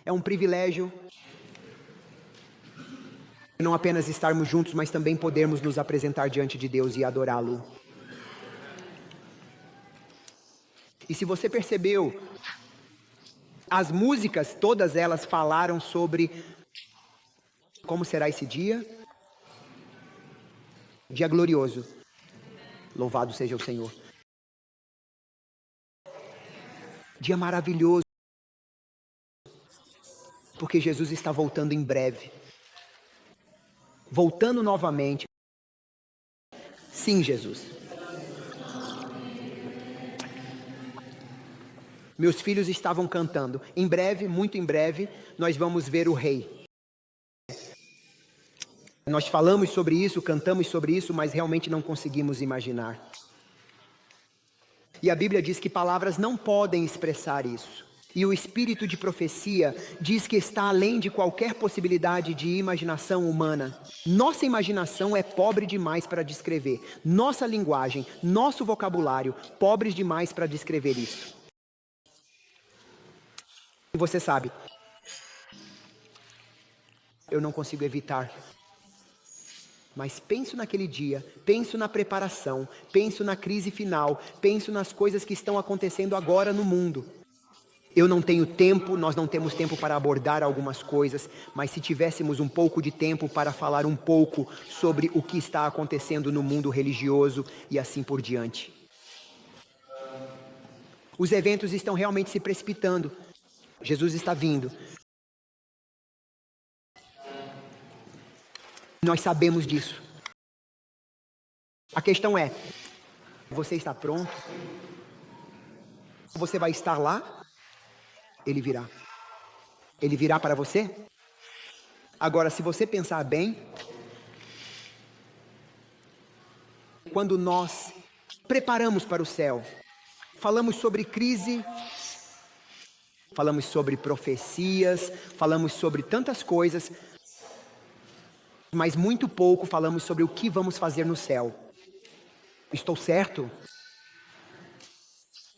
É um privilégio não apenas estarmos juntos, mas também podermos nos apresentar diante de Deus e adorá-lo. E se você percebeu, as músicas, todas elas falaram sobre como será esse dia. Dia glorioso. Louvado seja o Senhor. Dia maravilhoso. Porque Jesus está voltando em breve. Voltando novamente. Sim, Jesus. Meus filhos estavam cantando. Em breve, muito em breve, nós vamos ver o Rei. Nós falamos sobre isso, cantamos sobre isso, mas realmente não conseguimos imaginar. E a Bíblia diz que palavras não podem expressar isso. E o espírito de profecia diz que está além de qualquer possibilidade de imaginação humana. Nossa imaginação é pobre demais para descrever. Nossa linguagem, nosso vocabulário, pobres demais para descrever isso. E você sabe, eu não consigo evitar. Mas penso naquele dia, penso na preparação, penso na crise final, penso nas coisas que estão acontecendo agora no mundo. Eu não tenho tempo, nós não temos tempo para abordar algumas coisas, mas se tivéssemos um pouco de tempo para falar um pouco sobre o que está acontecendo no mundo religioso e assim por diante. Os eventos estão realmente se precipitando. Jesus está vindo. Nós sabemos disso. A questão é, você está pronto? Você vai estar lá? Ele virá. Ele virá para você? Agora, se você pensar bem, quando nós preparamos para o céu, falamos sobre crise, falamos sobre profecias, falamos sobre tantas coisas, mas muito pouco falamos sobre o que vamos fazer no céu. Estou certo?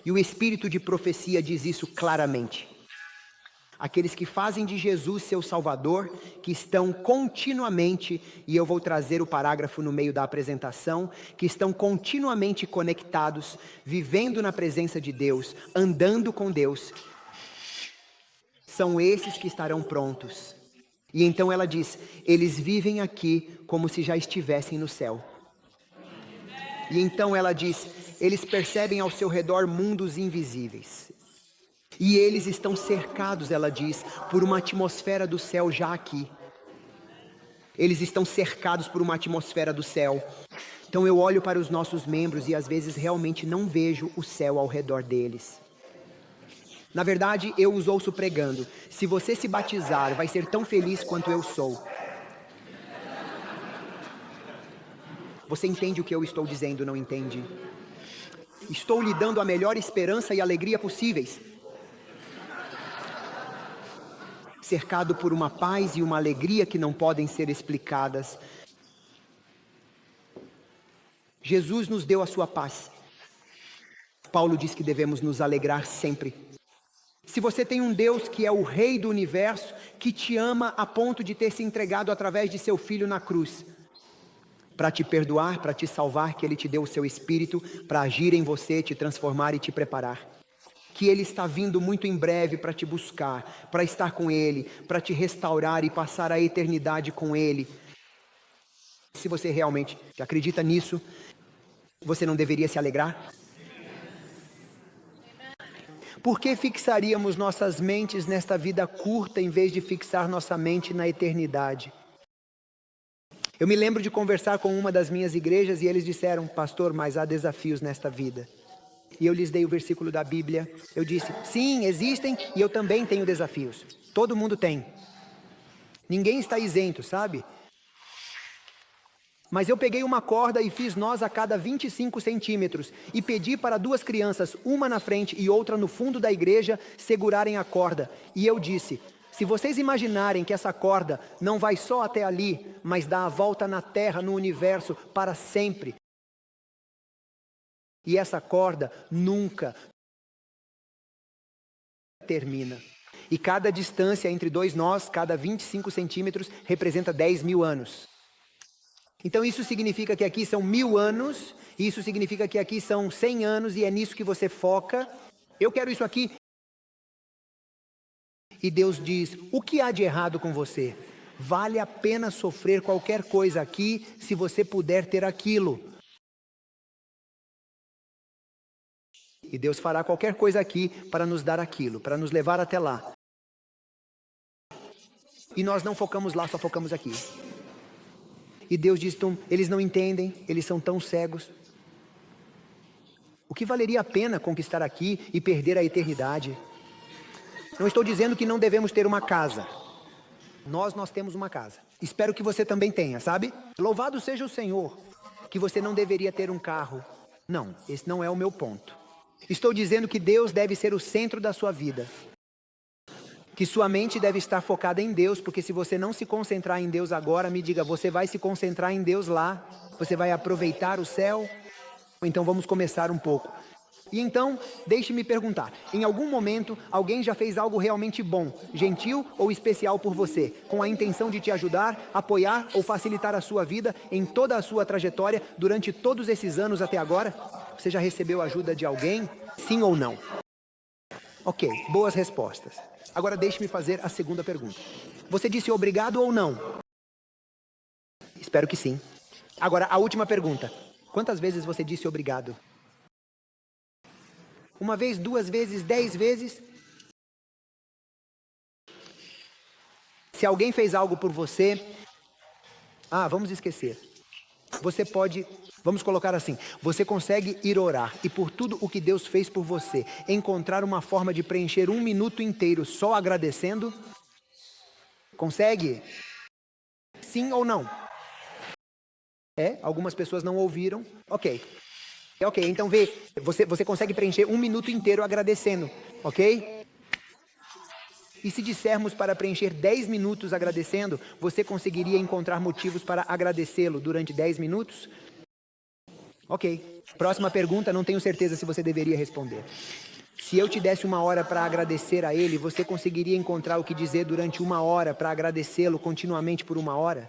E o espírito de profecia diz isso claramente. Aqueles que fazem de Jesus seu Salvador, que estão continuamente, e eu vou trazer o parágrafo no meio da apresentação, que estão continuamente conectados, vivendo na presença de Deus, andando com Deus, são esses que estarão prontos. E então ela diz, eles vivem aqui como se já estivessem no céu. E então ela diz, eles percebem ao seu redor mundos invisíveis. E eles estão cercados, ela diz, por uma atmosfera do céu já aqui. Eles estão cercados por uma atmosfera do céu. Então eu olho para os nossos membros e às vezes realmente não vejo o céu ao redor deles. Na verdade, eu os ouço pregando. Se você se batizar, vai ser tão feliz quanto eu sou. Você entende o que eu estou dizendo, não entende? Estou lhe dando a melhor esperança e alegria possíveis. Cercado por uma paz e uma alegria que não podem ser explicadas. Jesus nos deu a sua paz. Paulo diz que devemos nos alegrar sempre. Se você tem um Deus que é o Rei do Universo, que te ama a ponto de ter se entregado através de seu Filho na cruz, para te perdoar, para te salvar, que Ele te deu o seu Espírito, para agir em você, te transformar e te preparar. Que Ele está vindo muito em breve para te buscar, para estar com Ele, para te restaurar e passar a eternidade com Ele. Se você realmente acredita nisso, você não deveria se alegrar? Por que fixaríamos nossas mentes nesta vida curta em vez de fixar nossa mente na eternidade? Eu me lembro de conversar com uma das minhas igrejas e eles disseram, pastor, mas há desafios nesta vida. E eu lhes dei o versículo da Bíblia. Eu disse, sim, existem e eu também tenho desafios. Todo mundo tem. Ninguém está isento, sabe? Mas eu peguei uma corda e fiz nós a cada 25 centímetros e pedi para duas crianças, uma na frente e outra no fundo da igreja, segurarem a corda. E eu disse, se vocês imaginarem que essa corda não vai só até ali, mas dá a volta na terra, no universo, para sempre. E essa corda nunca termina. E cada distância entre dois nós, cada 25 centímetros, representa 10.000 anos. Então isso significa que aqui são 1.000 anos, e isso significa que aqui são 100 anos, e é nisso que você foca. Eu quero isso aqui. E Deus diz, o que há de errado com você? Vale a pena sofrer qualquer coisa aqui, se você puder ter aquilo. E Deus fará qualquer coisa aqui para nos dar aquilo, para nos levar até lá. E nós não focamos lá, só focamos aqui. E Deus diz, eles não entendem, eles são tão cegos. O que valeria a pena conquistar aqui e perder a eternidade? Não estou dizendo que não devemos ter uma casa. Nós temos uma casa. Espero que você também tenha, sabe? Louvado seja o Senhor, que você não deveria ter um carro. Não, esse não é o meu ponto. Estou dizendo que Deus deve ser o centro da sua vida. Que sua mente deve estar focada em Deus, porque se você não se concentrar em Deus agora, me diga, você vai se concentrar em Deus lá? Você vai aproveitar o céu? Então vamos começar um pouco. E então, deixe-me perguntar, em algum momento, alguém já fez algo realmente bom, gentil ou especial por você, com a intenção de te ajudar, apoiar ou facilitar a sua vida em toda a sua trajetória durante todos esses anos até agora? Você já recebeu a ajuda de alguém? Sim ou não? Ok, boas respostas. Agora deixe-me fazer a segunda pergunta. Você disse obrigado ou não? Espero que sim. Agora, a última pergunta. Quantas vezes você disse obrigado? Uma vez, 2 vezes, 10 vezes? Se alguém fez algo por você... vamos esquecer. Você pode... Vamos colocar assim, você consegue ir orar e por tudo o que Deus fez por você, encontrar uma forma de preencher 1 minuto inteiro só agradecendo? Consegue? Sim ou não? Algumas pessoas não ouviram. Ok, então você consegue preencher 1 minuto inteiro agradecendo, ok? E se dissermos para preencher 10 minutos agradecendo, você conseguiria encontrar motivos para agradecê-lo durante 10 minutos? Ok. Próxima pergunta, não tenho certeza se você deveria responder. Se eu te desse 1 hora para agradecer a ele, você conseguiria encontrar o que dizer durante 1 hora para agradecê-lo continuamente por 1 hora?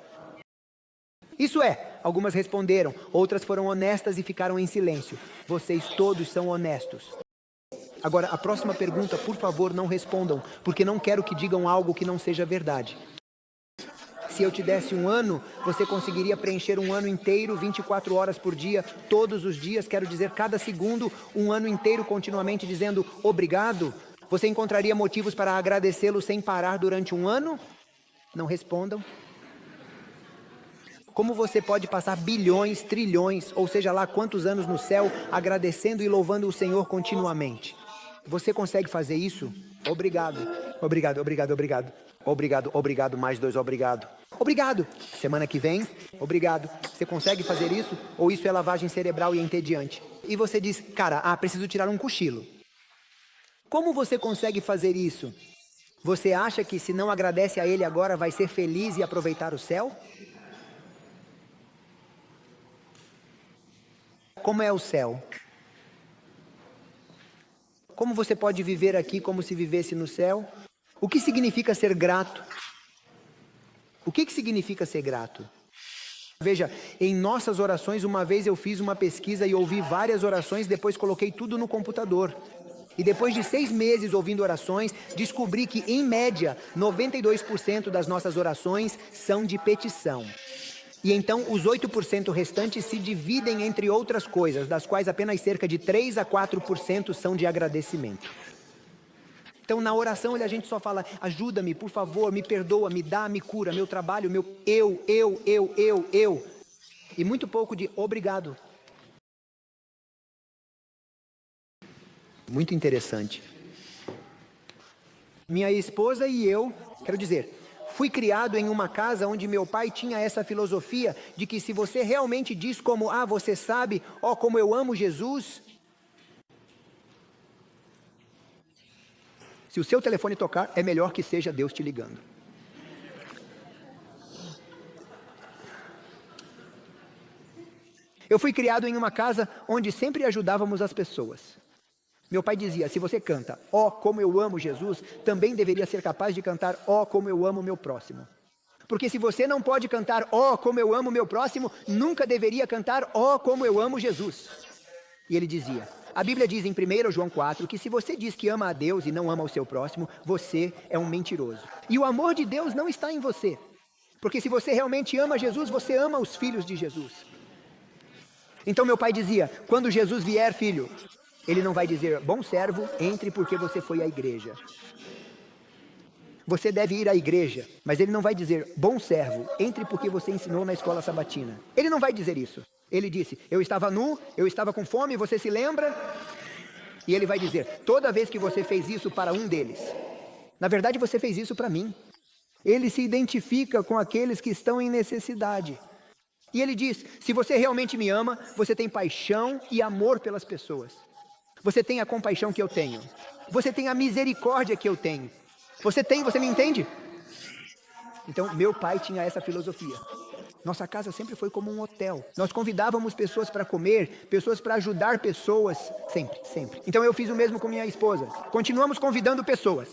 Isso é, algumas responderam, outras foram honestas e ficaram em silêncio. Vocês todos são honestos. Agora, a próxima pergunta, por favor, não respondam, porque não quero que digam algo que não seja verdade. Se eu te desse 1 ano, você conseguiria preencher 1 ano inteiro, 24 horas por dia, todos os dias, quero dizer, cada segundo, 1 ano inteiro, continuamente dizendo obrigado? Você encontraria motivos para agradecê-lo sem parar durante 1 ano? Não respondam. Como você pode passar bilhões, trilhões, ou seja lá quantos anos no céu, agradecendo e louvando o Senhor continuamente? Você consegue fazer isso? Obrigado. Obrigado, obrigado, obrigado. Obrigado, obrigado, mais 2, obrigado. Obrigado. Semana que vem, obrigado. Você consegue fazer isso? Ou isso é lavagem cerebral e entediante? E você diz, cara, preciso tirar um cochilo. Como você consegue fazer isso? Você acha que se não agradece a ele agora vai ser feliz e aproveitar o céu? Como é o céu? Como você pode viver aqui como se vivesse no céu? O que significa ser grato? O que significa ser grato? Veja, em nossas orações, uma vez eu fiz uma pesquisa e ouvi várias orações, depois coloquei tudo no computador. E depois de 6 meses ouvindo orações, descobri que, em média, 92% das nossas orações são de petição. E então, os 8% restantes se dividem entre outras coisas, das quais apenas cerca de 3 a 4% são de agradecimento. Então, na oração, a gente só fala, ajuda-me, por favor, me perdoa, me dá, me cura, meu trabalho, meu eu. E muito pouco de obrigado. Muito interessante. Minha esposa e eu, quero dizer, fui criado em uma casa onde meu pai tinha essa filosofia de que se você realmente diz como, você sabe, como eu amo Jesus... Se o seu telefone tocar, é melhor que seja Deus te ligando. Eu fui criado em uma casa onde sempre ajudávamos as pessoas. Meu pai dizia, se você canta, ó como eu amo Jesus, também deveria ser capaz de cantar, ó como eu amo meu próximo. Porque se você não pode cantar, ó como eu amo meu próximo, nunca deveria cantar, ó como eu amo Jesus. E ele dizia, a Bíblia diz em 1 João 4, que se você diz que ama a Deus e não ama o seu próximo, você é um mentiroso. E o amor de Deus não está em você. Porque se você realmente ama Jesus, você ama os filhos de Jesus. Então meu pai dizia, quando Jesus vier, filho, ele não vai dizer, bom servo, entre porque você foi à igreja. Você deve ir à igreja, mas ele não vai dizer, bom servo, entre porque você ensinou na escola sabatina. Ele não vai dizer isso. Ele disse, eu estava nu, eu estava com fome, você se lembra? E ele vai dizer, toda vez que você fez isso para um deles, na verdade você fez isso para mim. Ele se identifica com aqueles que estão em necessidade. E ele diz, se você realmente me ama, você tem paixão e amor pelas pessoas. Você tem a compaixão que eu tenho. Você tem a misericórdia que eu tenho. Você me entende? Então, meu pai tinha essa filosofia. Nossa casa sempre foi como um hotel. Nós convidávamos pessoas para comer, pessoas para ajudar pessoas, sempre, sempre. Então eu fiz o mesmo com minha esposa. Continuamos convidando pessoas.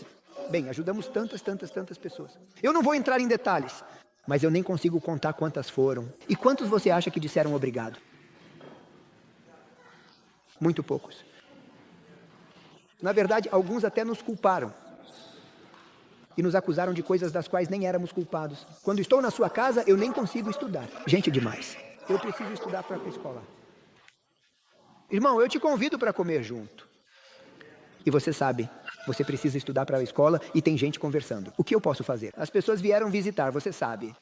Bem, ajudamos tantas pessoas. Eu não vou entrar em detalhes, mas eu nem consigo contar quantas foram. E quantos você acha que disseram obrigado? Muito poucos. Na verdade, alguns até nos culparam. E nos acusaram de coisas das quais nem éramos culpados. Quando estou na sua casa, eu nem consigo estudar. Gente demais. Eu preciso estudar para a escola. Irmão, eu te convido para comer junto. E você sabe, você precisa estudar para a escola e tem gente conversando. O que eu posso fazer? As pessoas vieram visitar, você sabe.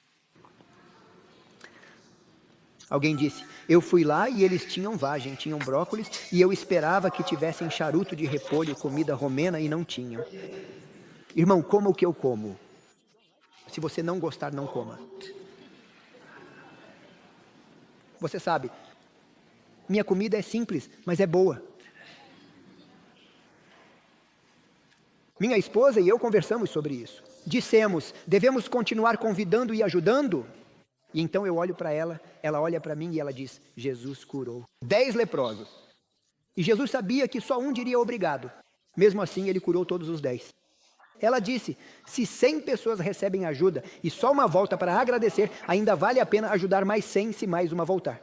Alguém disse, eu fui lá e eles tinham vagem, tinham brócolis, e eu esperava que tivessem charuto de repolho, comida romena, e não tinham. Irmão, coma o que eu como. Se você não gostar, não coma. Você sabe, minha comida é simples, mas é boa. Minha esposa e eu conversamos sobre isso. Dissemos, devemos continuar convidando e ajudando? E então eu olho para ela olha para mim e ela diz, Jesus curou 10 leprosos. E Jesus sabia que só um diria obrigado. Mesmo assim, ele curou todos os 10. Ela disse, se 100 pessoas recebem ajuda e só uma volta para agradecer, ainda vale a pena ajudar mais 100 se mais uma voltar.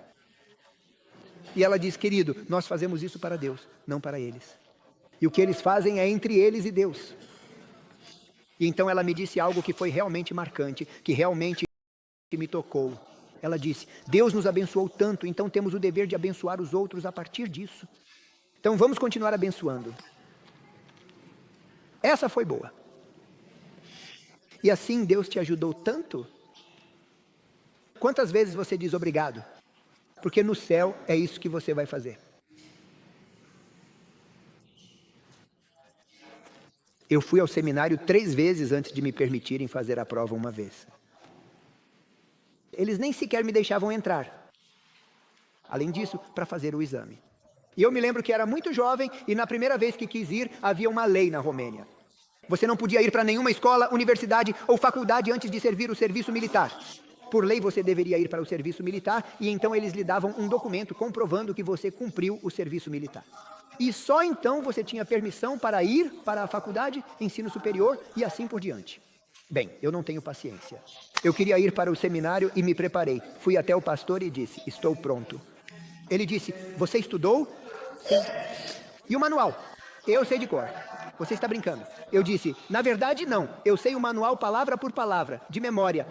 E ela diz, querido, nós fazemos isso para Deus, não para eles. E o que eles fazem é entre eles e Deus. E então ela me disse algo que foi realmente marcante, que realmente me tocou. Ela disse, Deus nos abençoou tanto, então temos o dever de abençoar os outros a partir disso. Então vamos continuar abençoando. Essa foi boa. E assim Deus te ajudou tanto? Quantas vezes você diz obrigado? Porque no céu é isso que você vai fazer. Eu fui ao seminário 3 vezes antes de me permitirem fazer a prova uma vez. Eles nem sequer me deixavam entrar. Além disso, para fazer o exame. E eu me lembro que era muito jovem e na primeira vez que quis ir, havia uma lei na Romênia. Você não podia ir para nenhuma escola, universidade ou faculdade antes de servir o serviço militar. Por lei, você deveria ir para o serviço militar e então eles lhe davam um documento comprovando que você cumpriu o serviço militar. E só então você tinha permissão para ir para a faculdade, ensino superior e assim por diante. Bem, eu não tenho paciência. Eu queria ir para o seminário e me preparei. Fui até o pastor e disse, estou pronto. Ele disse, você estudou? Sim. E o manual? Eu sei de cor. Você está brincando. Eu disse, na verdade não. Eu sei o manual palavra por palavra, de memória.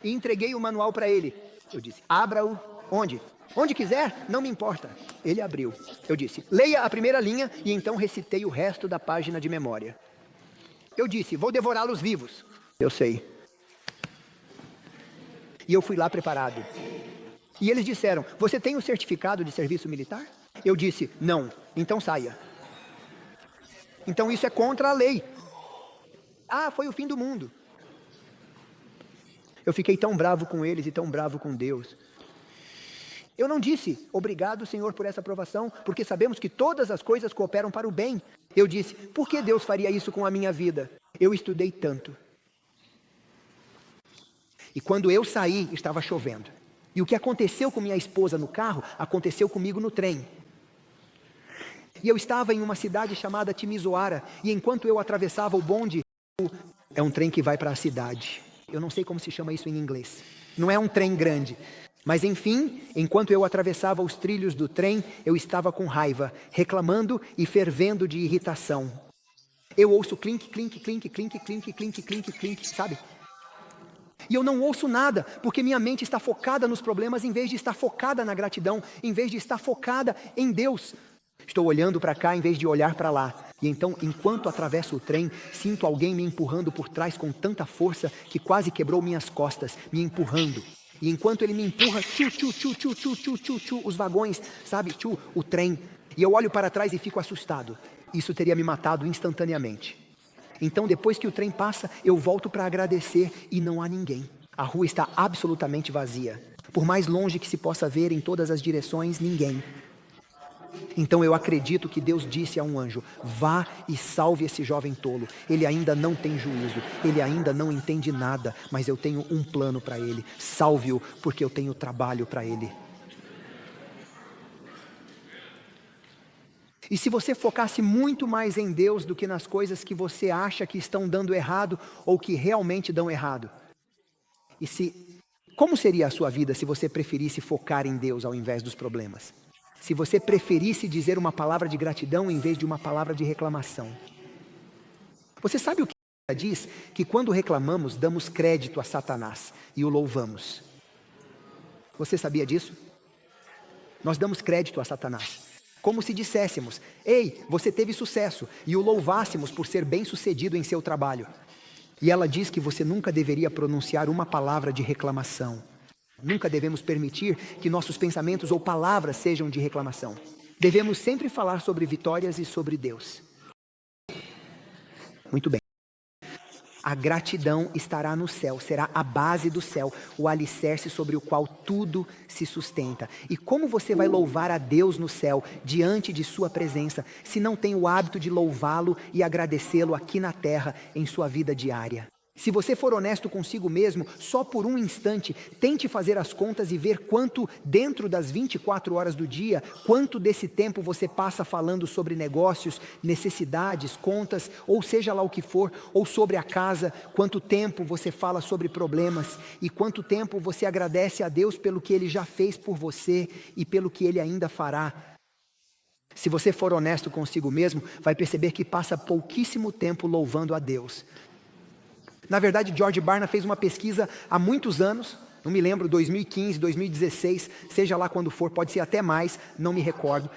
E entreguei o manual para ele. Eu disse, abra-o. Onde? Onde quiser, não me importa. Ele abriu. Eu disse, leia a primeira linha e então recitei o resto da página de memória. Eu disse, vou devorá-los vivos. Eu sei. E eu fui lá preparado. E eles disseram, você tem o certificado de serviço militar? Eu disse, não. Então saia. Então isso é contra a lei. Ah, foi o fim do mundo. Eu fiquei tão bravo com eles e tão bravo com Deus. Eu não disse, obrigado, Senhor, por essa aprovação, porque sabemos que todas as coisas cooperam para o bem. Eu disse, por que Deus faria isso com a minha vida? Eu estudei tanto. E quando eu saí, estava chovendo. E o que aconteceu com minha esposa no carro, aconteceu comigo no trem. E eu estava em uma cidade chamada Timisoara, e enquanto eu atravessava o bonde, é um trem que vai para a cidade. Eu não sei como se chama isso em inglês. Não é um trem grande. Mas enfim, enquanto eu atravessava os trilhos do trem, eu estava com raiva, reclamando e fervendo de irritação. Eu ouço clink, clink, clink, clink, clink, clink, clink, clink, sabe? E eu não ouço nada, porque minha mente está focada nos problemas, em vez de estar focada na gratidão, em vez de estar focada em Deus. Estou olhando para cá em vez de olhar para lá. E então, enquanto atravesso o trem, sinto alguém me empurrando por trás com tanta força que quase quebrou minhas costas, me empurrando. E enquanto ele me empurra, os vagões, sabe, o trem. E eu olho para trás e fico assustado. Isso teria me matado instantaneamente. Então, depois que o trem passa, eu volto para agradecer e não há ninguém. A rua está absolutamente vazia. Por mais longe que se possa ver em todas as direções, ninguém. Então eu acredito que Deus disse a um anjo: vá e salve esse jovem tolo. Ele ainda não tem juízo, ele ainda não entende nada, mas eu tenho um plano para ele. Salve-o, porque eu tenho trabalho para ele. E se você focasse muito mais em Deus do que nas coisas que você acha que estão dando errado ou que realmente dão errado? Como seria a sua vida se você preferisse focar em Deus ao invés dos problemas? Se você preferisse dizer uma palavra de gratidão em vez de uma palavra de reclamação? Você sabe o que a Bíblia diz? Que quando reclamamos, damos crédito a Satanás e o louvamos. Você sabia disso? Nós damos crédito a Satanás. Como se disséssemos: ei, você teve sucesso, e o louvássemos por ser bem-sucedido em seu trabalho. E ela diz que você nunca deveria pronunciar uma palavra de reclamação. Nunca devemos permitir que nossos pensamentos ou palavras sejam de reclamação. Devemos sempre falar sobre vitórias e sobre Deus. Muito bem. A gratidão estará no céu, será a base do céu, o alicerce sobre o qual tudo se sustenta. E como você vai louvar a Deus no céu, diante de sua presença, se não tem o hábito de louvá-lo e agradecê-lo aqui na terra, em sua vida diária? Se você for honesto consigo mesmo, só por um instante, tente fazer as contas e ver quanto, dentro das 24 horas do dia, quanto desse tempo você passa falando sobre negócios, necessidades, contas, ou seja lá o que for, ou sobre a casa, quanto tempo você fala sobre problemas e quanto tempo você agradece a Deus pelo que Ele já fez por você e pelo que Ele ainda fará. Se você for honesto consigo mesmo, vai perceber que passa pouquíssimo tempo louvando a Deus. Na verdade, George Barna fez uma pesquisa há muitos anos, não me lembro, 2015, 2016, seja lá quando for, pode ser até mais, não me recordo.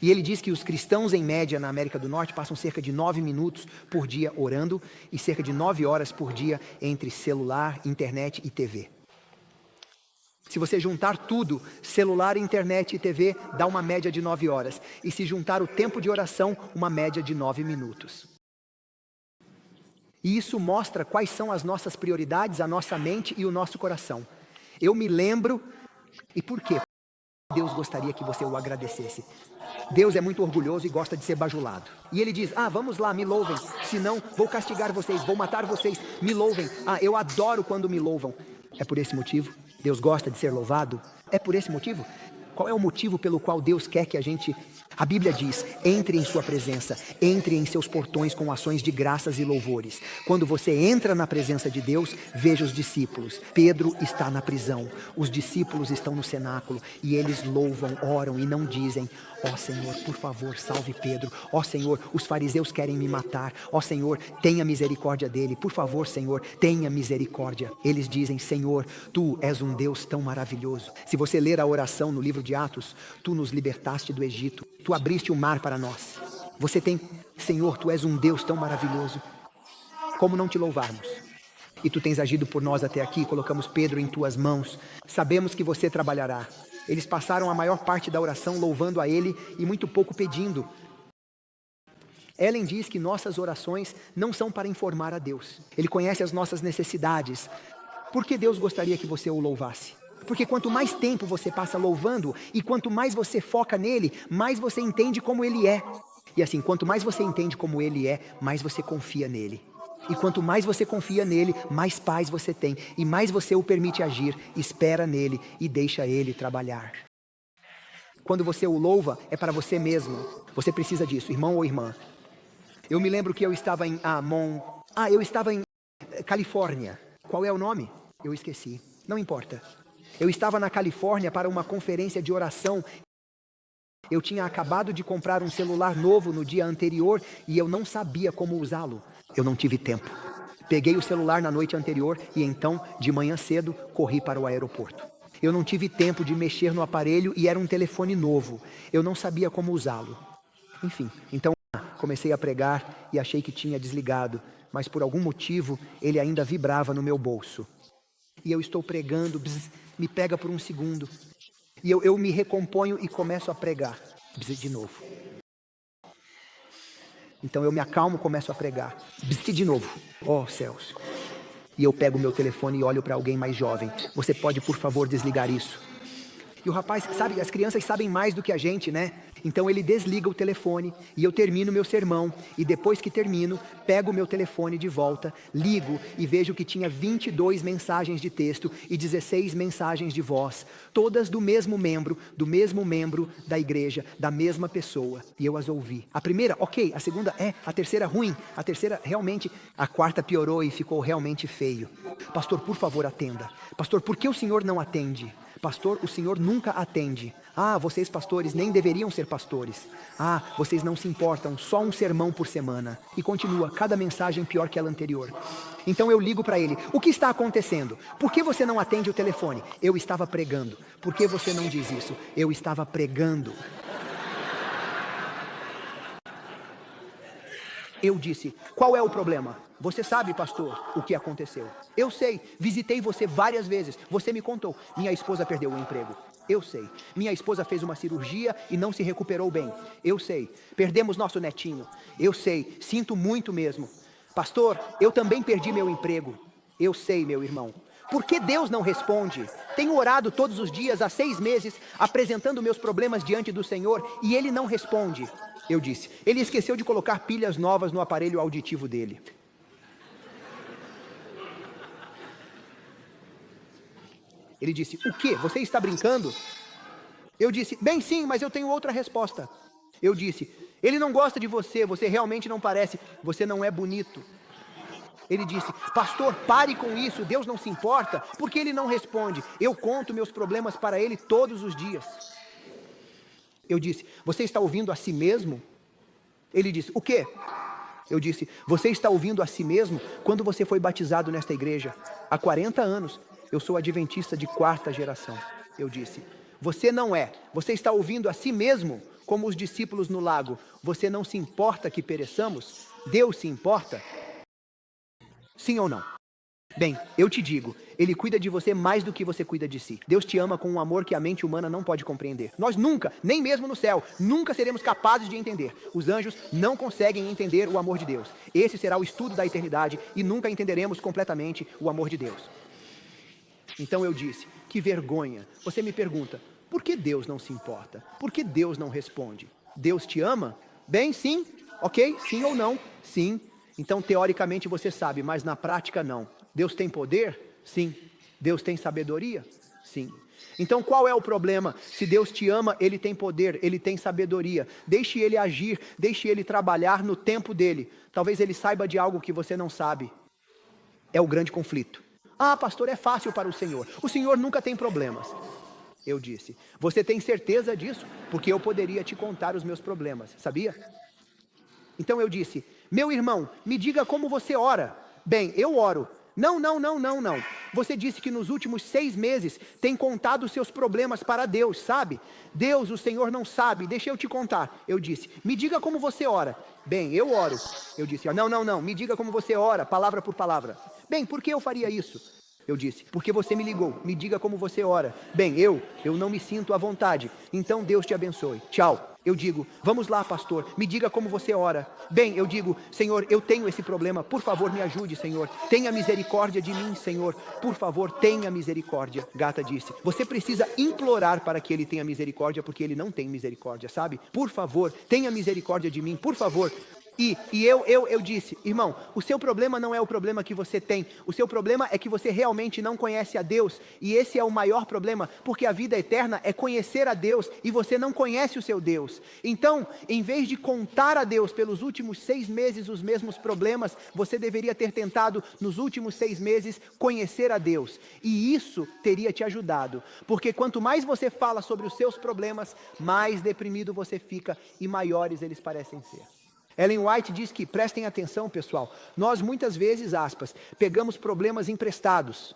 E ele diz que os cristãos, em média, na América do Norte, passam cerca de 9 minutos por dia orando e cerca de 9 horas por dia entre celular, internet e TV. Se você juntar tudo, celular, internet e TV, dá uma média de 9 horas. E se juntar o tempo de oração, uma média de 9 minutos. E isso mostra quais são as nossas prioridades, a nossa mente e o nosso coração. Eu me lembro, e por quê? Deus gostaria que você o agradecesse. Deus é muito orgulhoso e gosta de ser bajulado. E Ele diz: vamos lá, me louvem, senão vou castigar vocês, vou matar vocês, me louvem. Eu adoro quando me louvam. É por esse motivo? Deus gosta de ser louvado? É por esse motivo? Qual é o motivo pelo qual Deus quer que a gente... A Bíblia diz: entre em sua presença, entre em seus portões com ações de graças e louvores. Quando você entra na presença de Deus, veja os discípulos. Pedro está na prisão, os discípulos estão no cenáculo e eles louvam, oram e não dizem: ó Senhor, por favor, salve Pedro. Ó Senhor, os fariseus querem me matar. Ó Senhor, tenha misericórdia dele. Por favor, Senhor, tenha misericórdia. Eles dizem: Senhor, Tu és um Deus tão maravilhoso. Se você ler a oração no livro de Atos, Tu nos libertaste do Egito. Tu abriste o mar para nós. Você tem: Senhor, Tu és um Deus tão maravilhoso. Como não te louvarmos? E Tu tens agido por nós até aqui. Colocamos Pedro em Tuas mãos. Sabemos que você trabalhará. Eles passaram a maior parte da oração louvando a Ele e muito pouco pedindo. Ellen diz que nossas orações não são para informar a Deus. Ele conhece as nossas necessidades. Por que Deus gostaria que você o louvasse? Porque quanto mais tempo você passa louvando e quanto mais você foca nele, mais você entende como Ele é. E assim, quanto mais você entende como Ele é, mais você confia nele. E quanto mais você confia nele, mais paz você tem. E mais você o permite agir, espera nele e deixa ele trabalhar. Quando você o louva, é para você mesmo. Você precisa disso, irmão ou irmã. Eu me lembro que eu estava em eu estava em Califórnia. Qual é o nome? Eu esqueci. Não importa. Eu estava na Califórnia para uma conferência de oração. Eu tinha acabado de comprar um celular novo no dia anterior e eu não sabia como usá-lo. Eu não tive tempo. Peguei o celular na noite anterior e então, de manhã cedo, corri para o aeroporto. Eu não tive tempo de mexer no aparelho e era um telefone novo. Eu não sabia como usá-lo. Enfim, então comecei a pregar e achei que tinha desligado, mas por algum motivo ele ainda vibrava no meu bolso. E eu estou pregando, me pega por um segundo. E eu me recomponho e começo a pregar, de novo. Então eu me acalmo, começo a pregar, de novo. Oh céus. E eu pego o meu telefone e olho para alguém mais jovem. Você pode, por favor, desligar isso? E o rapaz, sabe, as crianças sabem mais do que a gente, né? Então ele desliga o telefone e eu termino meu sermão. E depois que termino, pego o meu telefone de volta, ligo e vejo que tinha 22 mensagens de texto e 16 mensagens de voz. Todas do mesmo membro da igreja, da mesma pessoa. E eu as ouvi. A primeira, ok. A segunda, a terceira, ruim. A terceira, realmente. A quarta piorou e ficou realmente feio. Pastor, por favor, atenda. Pastor, por que o senhor não atende? Pastor, o senhor nunca atende. Vocês pastores nem deveriam ser pastores. Vocês não se importam, só um sermão por semana. E continua, cada mensagem pior que a anterior. Então eu ligo para ele, o que está acontecendo? Por que você não atende o telefone? Eu estava pregando. Por que você não diz isso? Eu estava pregando. Eu disse, qual é o problema? Você sabe, pastor, o que aconteceu. Eu sei, visitei você várias vezes. Você me contou, minha esposa perdeu o emprego. Eu sei, minha esposa fez uma cirurgia e não se recuperou bem. Eu sei, perdemos nosso netinho. Eu sei, sinto muito mesmo. Pastor, eu também perdi meu emprego. Eu sei, meu irmão. Por que Deus não responde? Tenho orado todos os dias há 6 meses, apresentando meus problemas diante do Senhor, e Ele não responde. Eu disse, ele esqueceu de colocar pilhas novas no aparelho auditivo dele. Ele disse, o quê? Você está brincando? Eu disse, bem sim, mas eu tenho outra resposta. Eu disse, ele não gosta de você, você realmente não parece, você não é bonito. Ele disse, pastor, pare com isso, Deus não se importa, porque ele não responde. Eu conto meus problemas para ele todos os dias. Eu disse, você está ouvindo a si mesmo? Ele disse, o quê? Eu disse, você está ouvindo a si mesmo quando você foi batizado nesta igreja? Há 40 anos, eu sou adventista de 4ª geração. Eu disse, você não é. Você está ouvindo a si mesmo como os discípulos no lago. Você não se importa que pereçamos? Deus se importa? Sim ou não? Bem, eu te digo, Ele cuida de você mais do que você cuida de si. Deus te ama com um amor que a mente humana não pode compreender. Nós nunca, nem mesmo no céu, nunca seremos capazes de entender. Os anjos não conseguem entender o amor de Deus. Esse será o estudo da eternidade e nunca entenderemos completamente o amor de Deus. Então eu disse, que vergonha. Você me pergunta, por que Deus não se importa? Por que Deus não responde? Deus te ama? Bem, sim. Ok? Sim ou não? Sim. Então, teoricamente você sabe, mas na prática não. Deus tem poder? Sim. Deus tem sabedoria? Sim. Então qual é o problema? Se Deus te ama, Ele tem poder, Ele tem sabedoria. Deixe Ele agir, deixe Ele trabalhar no tempo dEle. Talvez Ele saiba de algo que você não sabe. É o grande conflito. Pastor, é fácil para o Senhor. O Senhor nunca tem problemas. Eu disse, você tem certeza disso? Porque eu poderia te contar os meus problemas, sabia? Então eu disse, meu irmão, me diga como você ora. Bem, eu oro. Não. Você disse que nos últimos 6 meses tem contado os seus problemas para Deus, sabe? Deus, o Senhor não sabe, deixa eu te contar. Eu disse, me diga como você ora. Bem, eu oro. Eu disse, não, me diga como você ora, palavra por palavra. Bem, por que eu faria isso? Eu disse, porque você me ligou, me diga como você ora. Bem, eu não me sinto à vontade, então Deus te abençoe. Tchau. Eu digo, vamos lá, pastor, me diga como você ora. Bem, eu digo, Senhor, eu tenho esse problema, por favor me ajude, Senhor. Tenha misericórdia de mim, Senhor. Por favor, tenha misericórdia. Gata disse, você precisa implorar para que Ele tenha misericórdia, porque Ele não tem misericórdia, sabe? Por favor, tenha misericórdia de mim, por favor. Eu disse, irmão, o seu problema não é o problema que você tem. O seu problema é que você realmente não conhece a Deus. E esse é o maior problema, porque a vida eterna é conhecer a Deus e você não conhece o seu Deus. Então, em vez de contar a Deus pelos últimos 6 meses os mesmos problemas, você deveria ter tentado nos últimos 6 meses conhecer a Deus. E isso teria te ajudado. Porque quanto mais você fala sobre os seus problemas, mais deprimido você fica e maiores eles parecem ser. Ellen White diz que, prestem atenção pessoal, nós muitas vezes, aspas, pegamos problemas emprestados.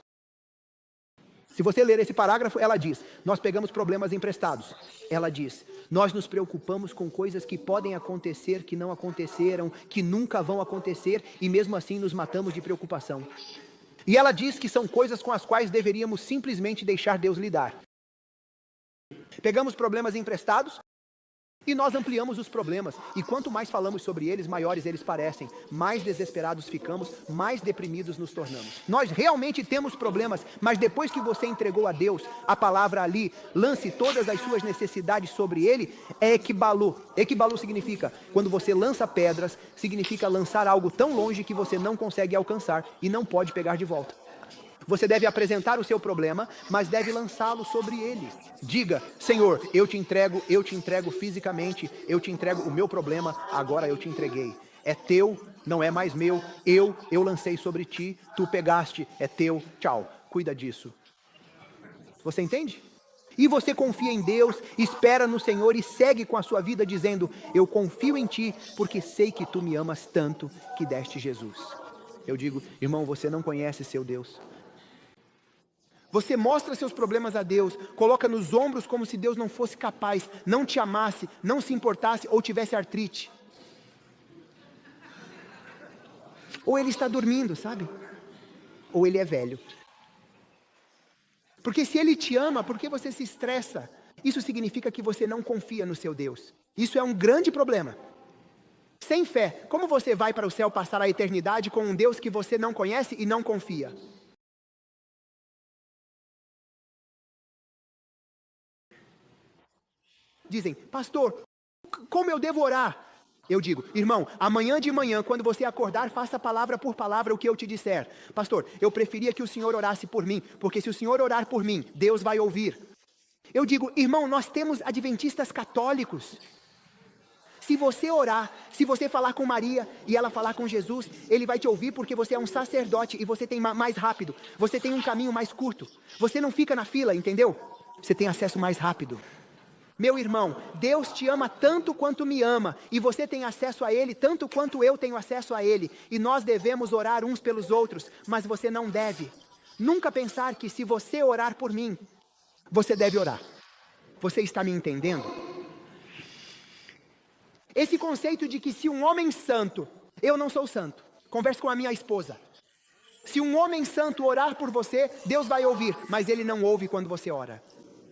Se você ler esse parágrafo, ela diz, nós pegamos problemas emprestados. Ela diz, nós nos preocupamos com coisas que podem acontecer, que não aconteceram, que nunca vão acontecer, e mesmo assim nos matamos de preocupação. E ela diz que são coisas com as quais deveríamos simplesmente deixar Deus lidar. Pegamos problemas emprestados, e nós ampliamos os problemas, e quanto mais falamos sobre eles, maiores eles parecem, mais desesperados ficamos, mais deprimidos nos tornamos. Nós realmente temos problemas, mas depois que você entregou a Deus, a palavra ali, lance todas as suas necessidades sobre Ele, é equibalu. Equibalu significa, quando você lança pedras, significa lançar algo tão longe que você não consegue alcançar e não pode pegar de volta. Você deve apresentar o seu problema, mas deve lançá-lo sobre ele. Diga, Senhor, eu te entrego fisicamente, eu te entrego o meu problema, agora eu te entreguei. É teu, não é mais meu, eu lancei sobre ti, tu pegaste, é teu, tchau, cuida disso. Você entende? E você confia em Deus, espera no Senhor e segue com a sua vida dizendo, eu confio em ti, porque sei que tu me amas tanto que deste Jesus. Eu digo, irmão, você não conhece seu Deus. Você mostra seus problemas a Deus, coloca nos ombros como se Deus não fosse capaz, não te amasse, não se importasse ou tivesse artrite. Ou ele está dormindo, sabe? Ou ele é velho. Porque se ele te ama, por que você se estressa? Isso significa que você não confia no seu Deus. Isso é um grande problema. Sem fé, como você vai para o céu passar a eternidade com um Deus que você não conhece e não confia? Dizem, pastor, como eu devo orar? Eu digo, irmão, amanhã de manhã, quando você acordar, faça palavra por palavra o que eu te disser. Pastor, eu preferia que o senhor orasse por mim, porque se o senhor orar por mim, Deus vai ouvir. Eu digo, irmão, nós temos adventistas católicos. Se você orar, se você falar com Maria e ela falar com Jesus, ele vai te ouvir porque você é um sacerdote e você tem mais rápido. Você tem um caminho mais curto. Você não fica na fila, entendeu? Você tem acesso mais rápido. Meu irmão, Deus te ama tanto quanto me ama, e você tem acesso a Ele tanto quanto eu tenho acesso a Ele, e nós devemos orar uns pelos outros, mas você não deve nunca pensar que se você orar por mim, você deve orar. Você está me entendendo? Esse conceito de que se um homem santo, eu não sou santo, converse com a minha esposa, se um homem santo orar por você, Deus vai ouvir, mas Ele não ouve quando você ora.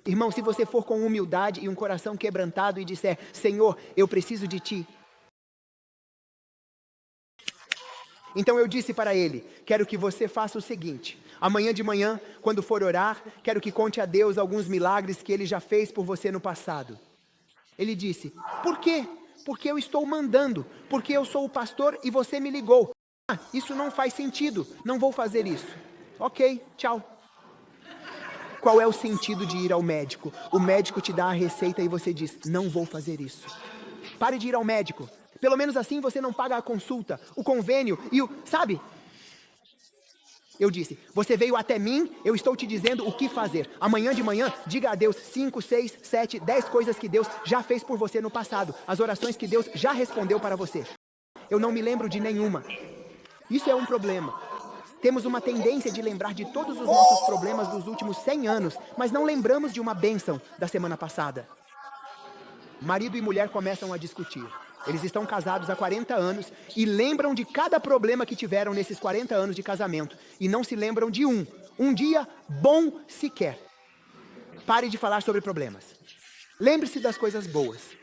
Irmão, se você for com humildade e um coração quebrantado e disser, Senhor, eu preciso de Ti. Então eu disse para ele, quero que você faça o seguinte, amanhã de manhã, quando for orar, quero que conte a Deus alguns milagres que Ele já fez por você no passado. Ele disse, por quê? Porque eu estou mandando, porque eu sou o pastor e você me ligou. Ah, isso não faz sentido, não vou fazer isso. Ok, tchau. Qual é o sentido de ir ao médico? O médico te dá a receita e você diz, não vou fazer isso. Pare de ir ao médico. Pelo menos assim você não paga a consulta, o convênio e o... Sabe? Eu disse, você veio até mim, eu estou te dizendo o que fazer. Amanhã de manhã, diga a Deus 5, 6, 7, 10 coisas que Deus já fez por você no passado. As orações que Deus já respondeu para você. Eu não me lembro de nenhuma. Isso é um problema. Temos uma tendência de lembrar de todos os nossos problemas dos últimos 100 anos, mas não lembramos de uma bênção da semana passada. Marido e mulher começam a discutir. Eles estão casados há 40 anos e lembram de cada problema que tiveram nesses 40 anos de casamento. E não se lembram de um dia bom sequer. Pare de falar sobre problemas. Lembre-se das coisas boas.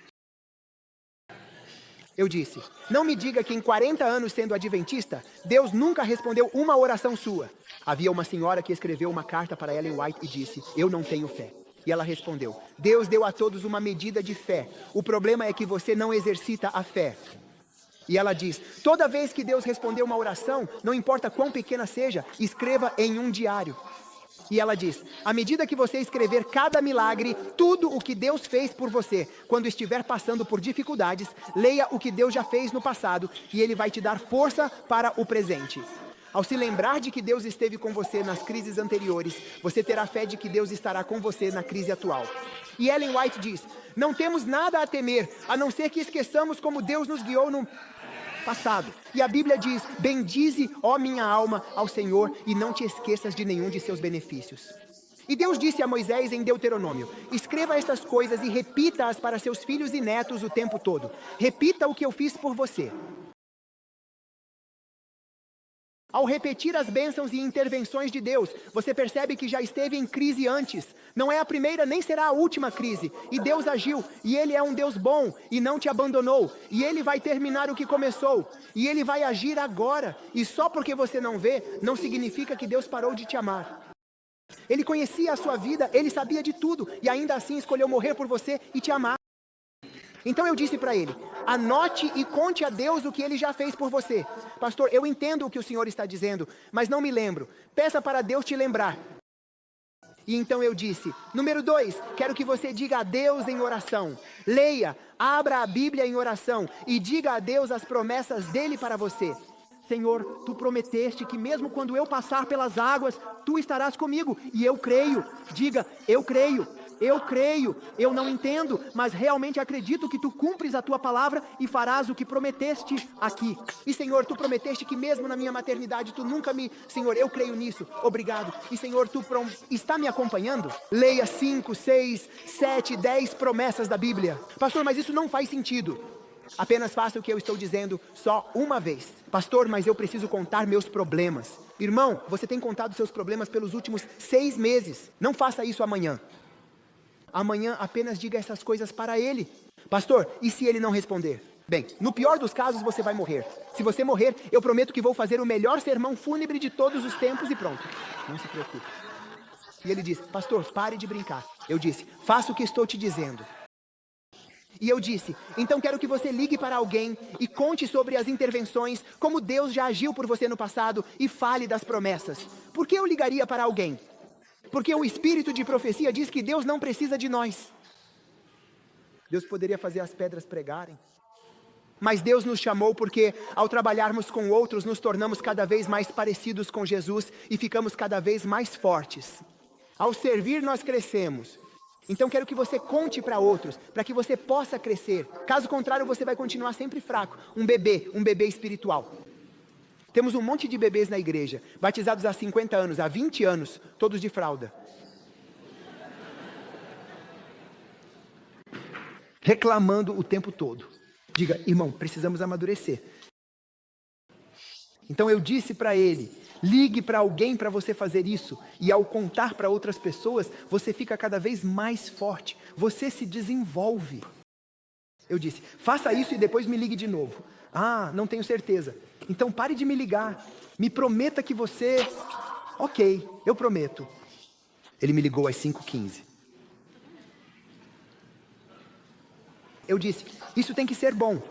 Eu disse, não me diga que em 40 anos sendo adventista, Deus nunca respondeu uma oração sua. Havia uma senhora que escreveu uma carta para Ellen White e disse, eu não tenho fé. E ela respondeu, Deus deu a todos uma medida de fé. O problema é que você não exercita a fé. E ela diz, toda vez que Deus responder uma oração, não importa quão pequena seja, escreva em um diário. E ela diz, à medida que você escrever cada milagre, tudo o que Deus fez por você, quando estiver passando por dificuldades, leia o que Deus já fez no passado e Ele vai te dar força para o presente. Ao se lembrar de que Deus esteve com você nas crises anteriores, você terá fé de que Deus estará com você na crise atual. E Ellen White diz, não temos nada a temer, a não ser que esqueçamos como Deus nos guiou no passado. E a Bíblia diz, bendize, ó minha alma, ao Senhor, e não te esqueças de nenhum de seus benefícios. E Deus disse a Moisés em Deuteronômio, escreva estas coisas e repita-as para seus filhos e netos o tempo todo. Repita o que eu fiz por você. Ao repetir as bênçãos e intervenções de Deus, você percebe que já esteve em crise antes. Não é a primeira nem será a última crise. E Deus agiu, e Ele é um Deus bom, e não te abandonou. E Ele vai terminar o que começou. E Ele vai agir agora. E só porque você não vê, não significa que Deus parou de te amar. Ele conhecia a sua vida, Ele sabia de tudo, e ainda assim escolheu morrer por você e te amar. Então eu disse para ele, anote e conte a Deus o que Ele já fez por você. Pastor, eu entendo o que o Senhor está dizendo, mas não me lembro. Peça para Deus te lembrar. E então eu disse, número 2, quero que você diga a Deus em oração. Leia, abra a Bíblia em oração e diga a Deus as promessas dEle para você. Senhor, Tu prometeste que mesmo quando eu passar pelas águas, Tu estarás comigo. E eu creio. Diga, eu creio. Eu creio, eu não entendo, mas realmente acredito que Tu cumpres a Tua palavra e farás o que prometeste aqui. E Senhor, Tu prometeste que mesmo na minha maternidade, Tu nunca me... Senhor, eu creio nisso, obrigado. E Senhor, Tu está me acompanhando? Leia 5, 6, 7, 10 promessas da Bíblia. Pastor, mas isso não faz sentido. Apenas faça o que eu estou dizendo só uma vez. Pastor, mas eu preciso contar meus problemas. Irmão, você tem contado seus problemas pelos últimos 6 meses. Não faça isso amanhã. Amanhã apenas diga essas coisas para Ele. Pastor, e se Ele não responder? Bem, no pior dos casos você vai morrer. Se você morrer, eu prometo que vou fazer o melhor sermão fúnebre de todos os tempos e pronto. Não se preocupe. E ele disse, pastor, pare de brincar. Eu disse, faça o que estou te dizendo. E eu disse, então quero que você ligue para alguém e conte sobre as intervenções, como Deus já agiu por você no passado e fale das promessas. Por que eu ligaria para alguém? Porque o espírito de profecia diz que Deus não precisa de nós. Deus poderia fazer as pedras pregarem. Mas Deus nos chamou porque ao trabalharmos com outros, nos tornamos cada vez mais parecidos com Jesus e ficamos cada vez mais fortes. Ao servir, nós crescemos. Então quero que você conte para outros, para que você possa crescer. Caso contrário, você vai continuar sempre fraco. Um bebê espiritual. Temos um monte de bebês na igreja, batizados há 50 anos, há 20 anos, todos de fralda. Reclamando o tempo todo. Diga, irmão, precisamos amadurecer. Então eu disse para ele, ligue para alguém para você fazer isso. E ao contar para outras pessoas, você fica cada vez mais forte. Você se desenvolve. Eu disse, faça isso e depois me ligue de novo. Ah, não tenho certeza. Então pare de me ligar. Me prometa que você... Ok, eu prometo. Ele me ligou às 5h15. Eu disse, isso tem que ser bom.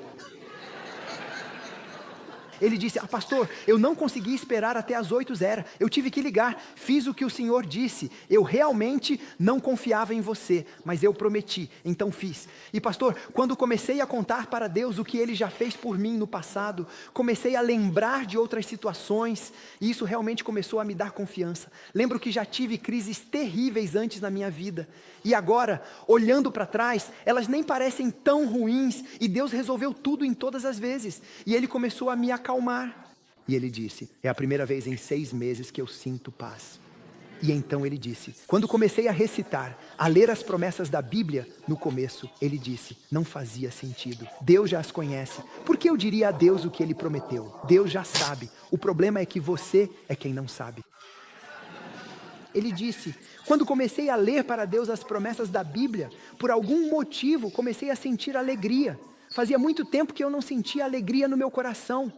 Ele disse, pastor, eu não consegui esperar até as 8h. Eu tive que ligar, fiz o que o Senhor disse. Eu realmente não confiava em você, mas eu prometi, então fiz. E pastor, quando comecei a contar para Deus o que Ele já fez por mim no passado, comecei a lembrar de outras situações, e isso realmente começou a me dar confiança. Lembro que já tive crises terríveis antes na minha vida, e agora, olhando para trás, elas nem parecem tão ruins, e Deus resolveu tudo em todas as vezes, e Ele começou a me acalmar. E ele disse, é a primeira vez em 6 meses que eu sinto paz. E então ele disse, quando comecei a recitar, a ler as promessas da Bíblia, no começo, ele disse, não fazia sentido. Deus já as conhece. Por que eu diria a Deus o que Ele prometeu? Deus já sabe. O problema é que você é quem não sabe. Ele disse, quando comecei a ler para Deus as promessas da Bíblia, por algum motivo comecei a sentir alegria. Fazia muito tempo que eu não sentia alegria no meu coração.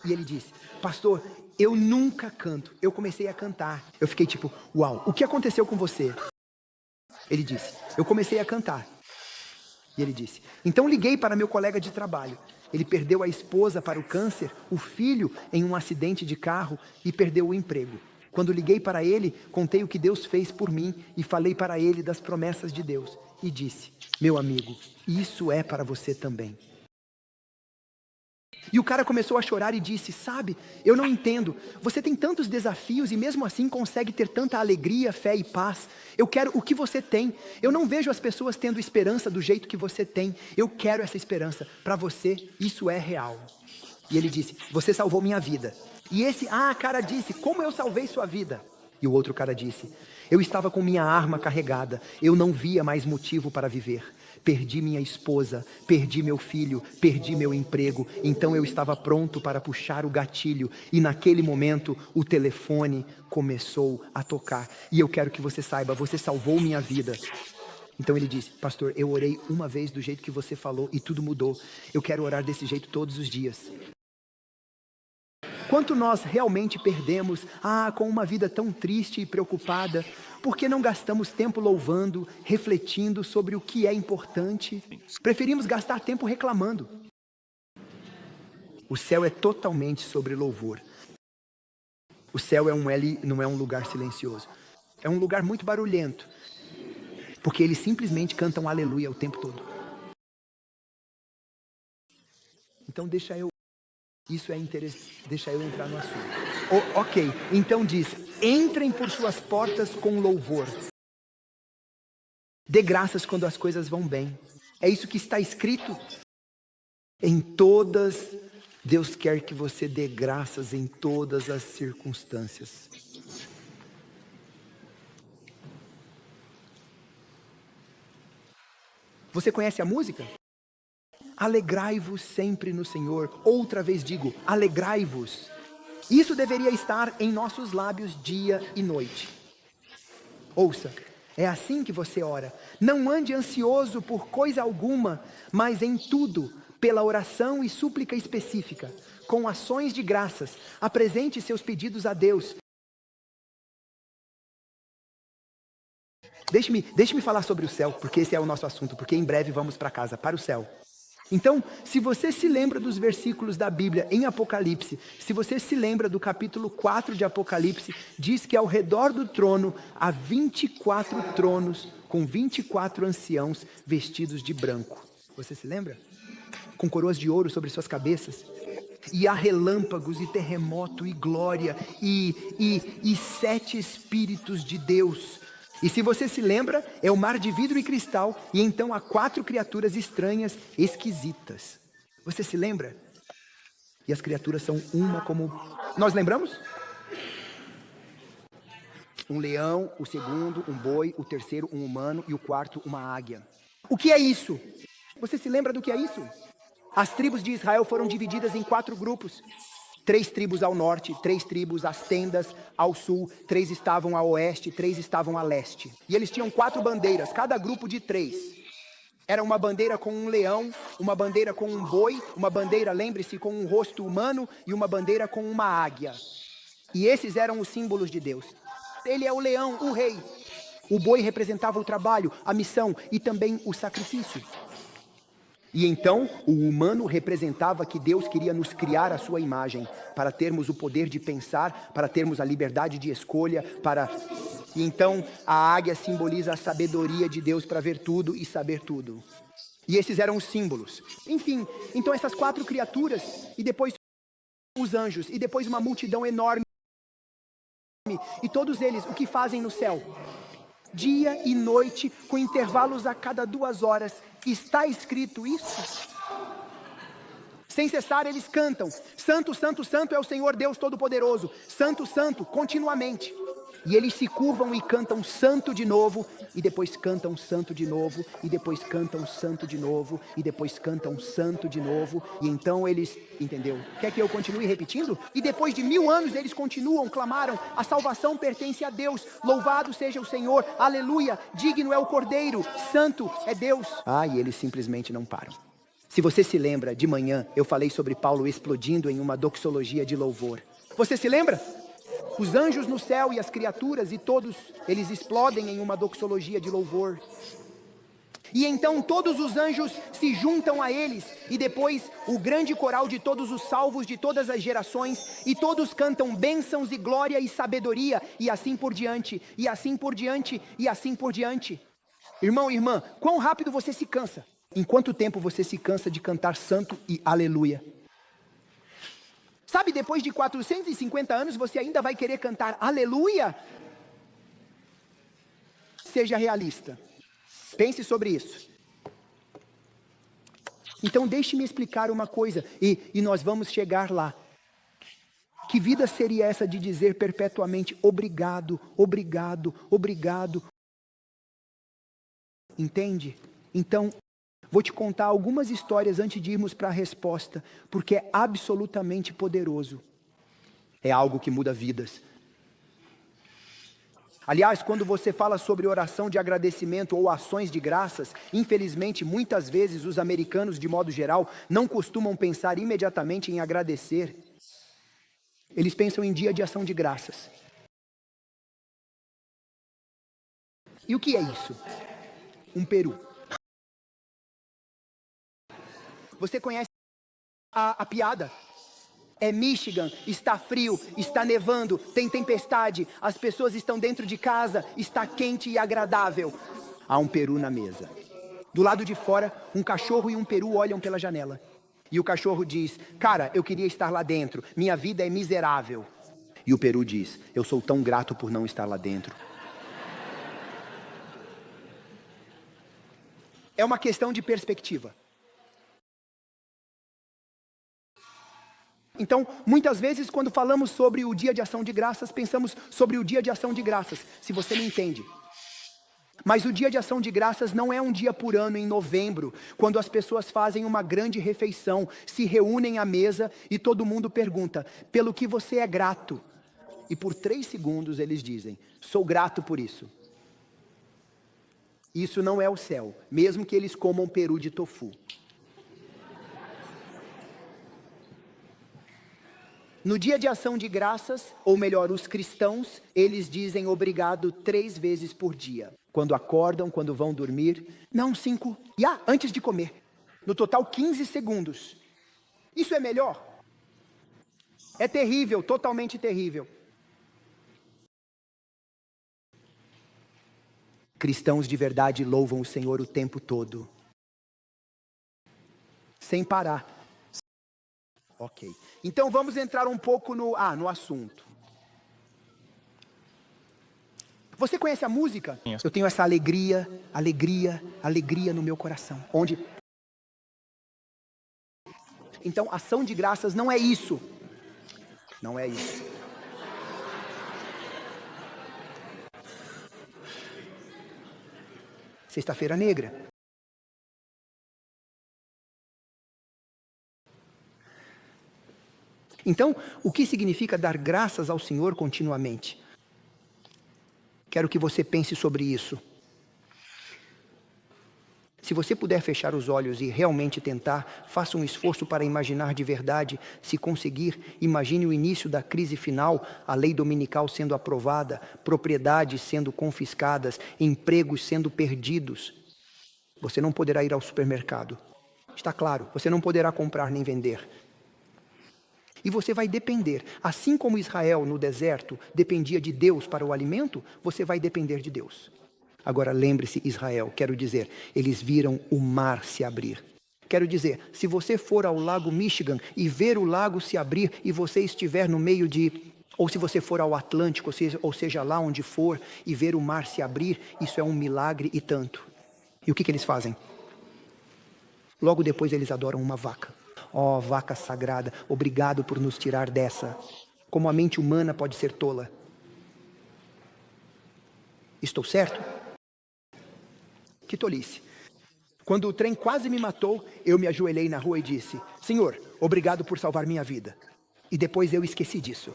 E ele disse, pastor, eu nunca canto. Eu comecei a cantar. Eu fiquei tipo, uau, o que aconteceu com você? Ele disse, eu comecei a cantar. E ele disse, então liguei para meu colega de trabalho. Ele perdeu a esposa para o câncer, o filho em um acidente de carro e perdeu o emprego. Quando liguei para ele, contei o que Deus fez por mim e falei para ele das promessas de Deus. E disse: meu amigo, isso é para você também. E o cara começou a chorar e disse: sabe, eu não entendo, você tem tantos desafios e mesmo assim consegue ter tanta alegria, fé e paz. Eu quero o que você tem. Eu não vejo as pessoas tendo esperança do jeito que você tem. Eu quero essa esperança. Para você, isso é real. E ele disse: você salvou minha vida. E esse cara disse: como eu salvei sua vida? E o outro cara disse: eu estava com minha arma carregada, eu não via mais motivo para viver. Perdi minha esposa, perdi meu filho, perdi meu emprego, então eu estava pronto para puxar o gatilho e naquele momento o telefone começou a tocar. E eu quero que você saiba, você salvou minha vida. Então ele disse: pastor, eu orei uma vez do jeito que você falou e tudo mudou. Eu quero orar desse jeito todos os dias. Quanto nós realmente perdemos com uma vida tão triste e preocupada, porque não gastamos tempo louvando, refletindo sobre o que é importante? Preferimos gastar tempo reclamando. O céu é totalmente sobre louvor. O céu não é um lugar silencioso. É um lugar muito barulhento, porque eles simplesmente cantam aleluia o tempo todo. Então isso é interessante, deixa eu entrar no assunto. Ok, então diz: entrem por suas portas com louvor. Dê graças quando as coisas vão bem. É isso que está escrito. Deus quer que você dê graças em todas as circunstâncias. Você conhece a música? Alegrai-vos sempre no Senhor. Outra vez digo, alegrai-vos. Isso deveria estar em nossos lábios dia e noite. Ouça, é assim que você ora. Não ande ansioso por coisa alguma, mas em tudo, pela oração e súplica específica, com ações de graças, apresente seus pedidos a Deus. Deixe-me falar sobre o céu, porque esse é o nosso assunto, porque em breve vamos para casa, para o céu. Então, se você se lembra dos versículos da Bíblia em Apocalipse, se você se lembra do capítulo 4 de Apocalipse, diz que ao redor do trono há 24 tronos com 24 anciãos vestidos de branco. Você se lembra? Com coroas de ouro sobre suas cabeças. E há relâmpagos e terremoto e glória e 7 espíritos de Deus. E se você se lembra, é o mar de vidro e cristal, e então há 4 criaturas estranhas, esquisitas. Você se lembra? E as criaturas são uma como... Nós lembramos? Um leão, o segundo, um boi, o terceiro, um humano, e o quarto, uma águia. O que é isso? Você se lembra do que é isso? As tribos de Israel foram divididas em 4 grupos. 3 tribos ao norte, 3 tribos às tendas ao sul, 3 estavam a oeste, 3 estavam a leste. E eles tinham 4 bandeiras, cada grupo de 3. Era uma bandeira com um leão, uma bandeira com um boi, uma bandeira, lembre-se, com um rosto humano e uma bandeira com uma águia. E esses eram os símbolos de Deus. Ele é o leão, o rei. O boi representava o trabalho, a missão e também o sacrifício. E então, o humano representava que Deus queria nos criar à sua imagem, para termos o poder de pensar, para termos a liberdade de escolha, E então, a águia simboliza a sabedoria de Deus para ver tudo e saber tudo. E esses eram os símbolos. Enfim, então essas 4 criaturas, e depois os anjos, e depois uma multidão enorme. E todos eles, o que fazem no céu? Dia e noite, com intervalos a cada 2 horas. Está escrito isso? Sem cessar eles cantam: Santo, Santo, Santo é o Senhor Deus Todo-Poderoso. Santo, Santo, continuamente. E eles se curvam e cantam santo de novo, e depois cantam santo de novo, e depois cantam santo de novo, e depois cantam santo de novo, e então eles, entendeu? Quer que eu continue repetindo? E depois de 1000 anos eles continuam, clamaram: a salvação pertence a Deus, louvado seja o Senhor, aleluia, digno é o Cordeiro, santo é Deus. E eles simplesmente não param. Se você se lembra, de manhã eu falei sobre Paulo explodindo em uma doxologia de louvor. Você se lembra? Os anjos no céu e as criaturas e todos, eles explodem em uma doxologia de louvor. E então todos os anjos se juntam a eles, e depois o grande coral de todos os salvos de todas as gerações, e todos cantam bênçãos e glória e sabedoria, e assim por diante, e assim por diante, e assim por diante. Irmão e irmã, quão rápido você se cansa? Em quanto tempo você se cansa de cantar santo e aleluia? Sabe, depois de 450 anos você ainda vai querer cantar aleluia? Seja realista. Pense sobre isso. Então deixe-me explicar uma coisa, e nós vamos chegar lá. Que vida seria essa de dizer perpetuamente obrigado, obrigado, obrigado? Entende? Então, vou te contar algumas histórias antes de irmos para a resposta, porque é absolutamente poderoso. É algo que muda vidas. Aliás, quando você fala sobre oração de agradecimento ou ações de graças, infelizmente, muitas vezes os americanos, de modo geral, não costumam pensar imediatamente em agradecer. Eles pensam em dia de ação de graças. E o que é isso? Um peru. Você conhece a piada? É Michigan, está frio, está nevando, tem tempestade, as pessoas estão dentro de casa, está quente e agradável. Há um peru na mesa. Do lado de fora, um cachorro e um peru olham pela janela. E o cachorro diz: cara, eu queria estar lá dentro, minha vida é miserável. E o peru diz: eu sou tão grato por não estar lá dentro. É uma questão de perspectiva. Então, muitas vezes, quando falamos sobre o dia de ação de graças, pensamos sobre o dia de ação de graças, se você não entende. Mas o dia de ação de graças não é um dia por ano, em novembro, quando as pessoas fazem uma grande refeição, se reúnem à mesa e todo mundo pergunta: pelo que você é grato? E por 3 segundos eles dizem: sou grato por isso. Isso não é o céu, mesmo que eles comam peru de tofu. No dia de ação de graças, ou melhor, os cristãos, eles dizem obrigado 3 vezes por dia. Quando acordam, quando vão dormir. Não, 5. Antes de comer. No total, 15 segundos. Isso é melhor? É terrível, totalmente terrível. Cristãos de verdade louvam o Senhor o tempo todo. Sem parar. Ok. Então vamos entrar um pouco no assunto. Você conhece a música? Eu tenho essa alegria no meu coração. Então, ação de graças não é isso. Não é isso. Sexta-feira Negra. Então, o que significa dar graças ao Senhor continuamente? Quero que você pense sobre isso. Se você puder fechar os olhos e realmente tentar, faça um esforço para imaginar de verdade. Se conseguir, imagine o início da crise final, a lei dominical sendo aprovada, propriedades sendo confiscadas, empregos sendo perdidos. Você não poderá ir ao supermercado. Está claro, você não poderá comprar nem vender. E você vai depender, assim como Israel no deserto dependia de Deus para o alimento, você vai depender de Deus. Agora lembre-se, Israel, quero dizer, eles viram o mar se abrir. Quero dizer, se você for ao lago Michigan e ver o lago se abrir e você estiver no meio ou se você for ao Atlântico, ou seja lá onde for, e ver o mar se abrir, isso é um milagre e tanto. E o que eles fazem? Logo depois eles adoram uma vaca. Ó, vaca sagrada, obrigado por nos tirar dessa. Como a mente humana pode ser tola. Estou certo? Que tolice. Quando o trem quase me matou, eu me ajoelhei na rua e disse: Senhor, obrigado por salvar minha vida. E depois eu esqueci disso.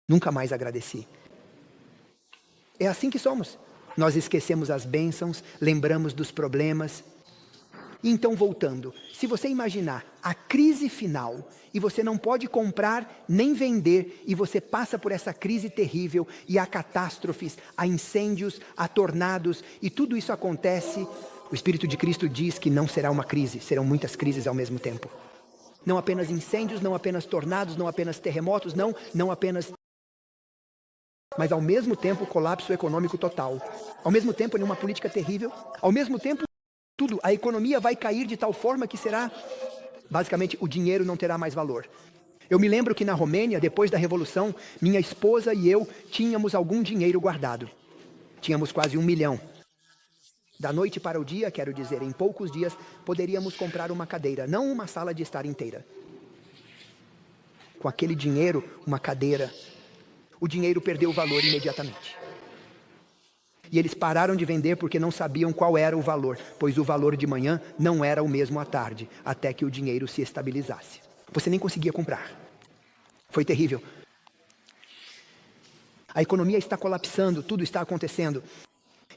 Nunca mais agradeci. É assim que somos. Nós esquecemos as bênçãos, lembramos dos problemas. Então, voltando, se você imaginar a crise final, e você não pode comprar nem vender, e você passa por essa crise terrível, e há catástrofes, há incêndios, há tornados, e tudo isso acontece, O Espírito de Cristo diz que não será uma crise, serão muitas crises ao mesmo tempo. Não apenas incêndios, não apenas tornados, não apenas terremotos, não apenas... Mas ao mesmo tempo colapso econômico total. Ao mesmo tempo nenhuma política terrível. Ao mesmo tempo tudo, a economia vai cair de tal forma que será... Basicamente o dinheiro não terá mais valor. Eu me lembro que na Romênia, depois da Revolução, minha esposa e eu tínhamos algum dinheiro guardado. Tínhamos quase 1 milhão. Da noite para o dia, quero dizer, em poucos dias, poderíamos comprar uma cadeira, não uma sala de estar inteira. Com aquele dinheiro, uma cadeira. O dinheiro perdeu o valor imediatamente. E eles pararam de vender porque não sabiam qual era o valor, pois o valor de manhã não era o mesmo à tarde, até que o dinheiro se estabilizasse. Você nem conseguia comprar. Foi terrível. A economia está colapsando, tudo está acontecendo.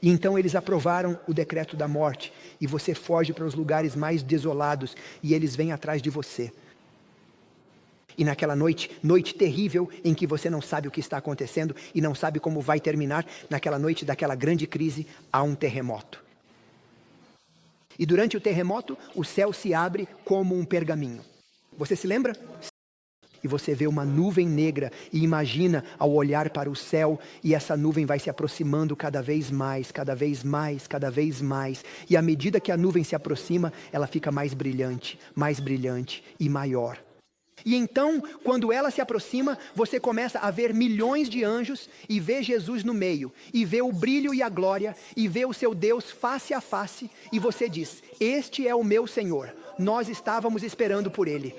E então eles aprovaram o decreto da morte, e você foge para os lugares mais desolados, e eles vêm atrás de você. E naquela noite terrível, em que você não sabe o que está acontecendo, e não sabe como vai terminar, naquela noite daquela grande crise, há um terremoto. E durante o terremoto, o céu se abre como um pergaminho. Você se lembra? E você vê uma nuvem negra e imagina ao olhar para o céu, e essa nuvem vai se aproximando cada vez mais, cada vez mais, cada vez mais. E à medida que a nuvem se aproxima, ela fica mais brilhante e maior. E então, quando ela se aproxima, você começa a ver milhões de anjos e vê Jesus no meio, e vê o brilho e a glória, e vê o seu Deus face a face, e você diz: este é o meu Senhor, nós estávamos esperando por ele.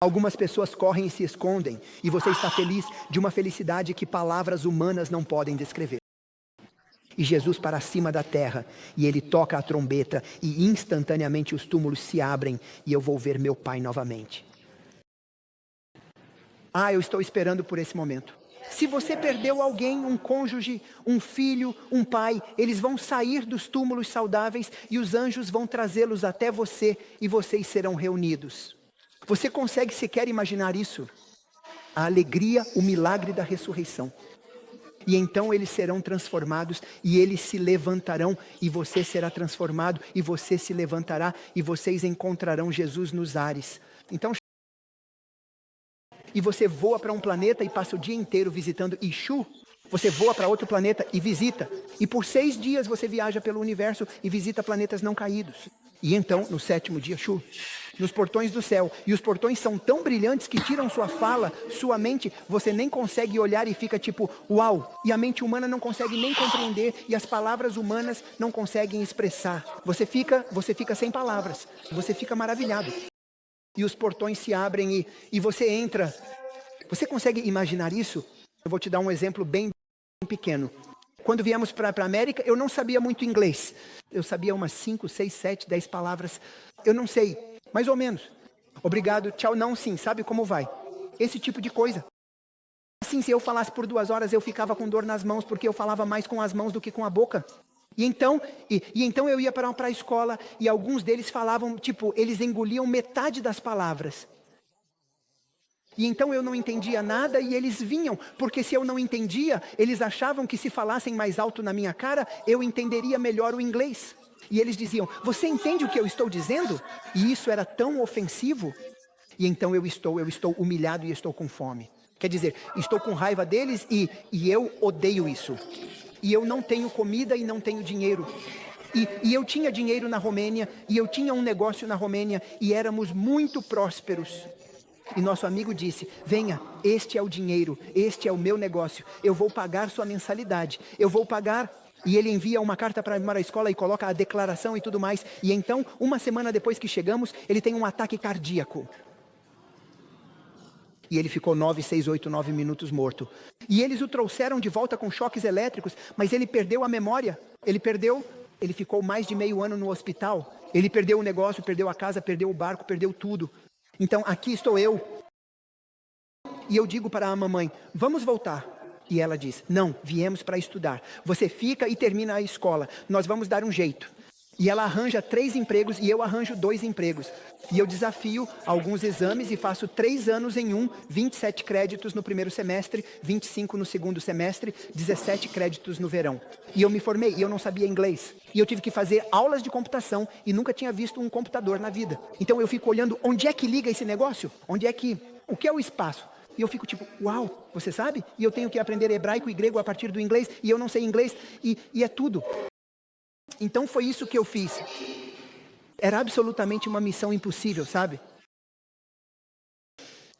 Algumas pessoas correm e se escondem, e você está feliz de uma felicidade que palavras humanas não podem descrever. E Jesus para cima da terra, e ele toca a trombeta, e instantaneamente os túmulos se abrem, e eu vou ver meu Pai novamente. Eu estou esperando por esse momento. Se você perdeu alguém, um cônjuge, um filho, um pai, eles vão sair dos túmulos saudáveis, e os anjos vão trazê-los até você, e vocês serão reunidos. Você consegue sequer imaginar isso? A alegria, o milagre da ressurreição. E então eles serão transformados, e eles se levantarão, e você será transformado, e você se levantará, e vocês encontrarão Jesus nos ares. Então, e você voa para um planeta e passa o dia inteiro visitando Ishu. Você voa para outro planeta e visita. E por 6 dias você viaja pelo universo e visita planetas não caídos. E então, no 7º dia, Shu, nos portões do céu. E os portões são tão brilhantes que tiram sua fala, sua mente. Você nem consegue olhar e fica tipo, uau. E a mente humana não consegue nem compreender. E as palavras humanas não conseguem expressar. Você fica sem palavras. Você fica maravilhado. E os portões se abrem e você entra. Você consegue imaginar isso? Eu vou te dar um exemplo bem pequeno. Quando viemos para a América, eu não sabia muito inglês. Eu sabia umas 5, 6, 7, 10 palavras. Eu não sei, mais ou menos. Obrigado, tchau, não, sim, sabe como vai? Esse tipo de coisa. Assim, se eu falasse por 2 horas, eu ficava com dor nas mãos, porque eu falava mais com as mãos do que com a boca. E então eu ia para a escola, e alguns deles falavam, tipo, eles engoliam metade das palavras. E então eu não entendia nada e eles vinham, porque se eu não entendia, eles achavam que se falassem mais alto na minha cara, eu entenderia melhor o inglês. E eles diziam, você entende o que eu estou dizendo? E isso era tão ofensivo. E então eu estou humilhado e estou com fome. Quer dizer, estou com raiva deles e eu odeio isso. E eu não tenho comida e não tenho dinheiro. E eu tinha dinheiro na Romênia, e eu tinha um negócio na Romênia, e éramos muito prósperos. E nosso amigo disse, venha, este é o dinheiro, este é o meu negócio, eu vou pagar sua mensalidade, eu vou pagar. E ele envia uma carta para a escola e coloca a declaração e tudo mais. E então, uma semana depois que chegamos, ele tem um ataque cardíaco. E ele ficou 9, 6, 8, 9 minutos morto. E eles o trouxeram de volta com choques elétricos, mas ele perdeu a memória. Ele ficou mais de meio ano no hospital. Ele perdeu o negócio, perdeu a casa, perdeu o barco, perdeu tudo. Então aqui estou eu. E eu digo para a mamãe, vamos voltar. E ela diz, não, viemos para estudar. Você fica e termina a escola. Nós vamos dar um jeito. E ela arranja 3 empregos e eu arranjo 2 empregos. E eu desafio alguns exames e faço 3 anos em um, 27 créditos no primeiro semestre, 25 no segundo semestre, 17 créditos no verão. E eu me formei e eu não sabia inglês. E eu tive que fazer aulas de computação e nunca tinha visto um computador na vida. Então eu fico olhando onde é que liga esse negócio? O que é o espaço? E eu fico tipo, uau, você sabe? E eu tenho que aprender hebraico e grego a partir do inglês e eu não sei inglês e é tudo. Então foi isso que eu fiz. Era absolutamente uma missão impossível, sabe?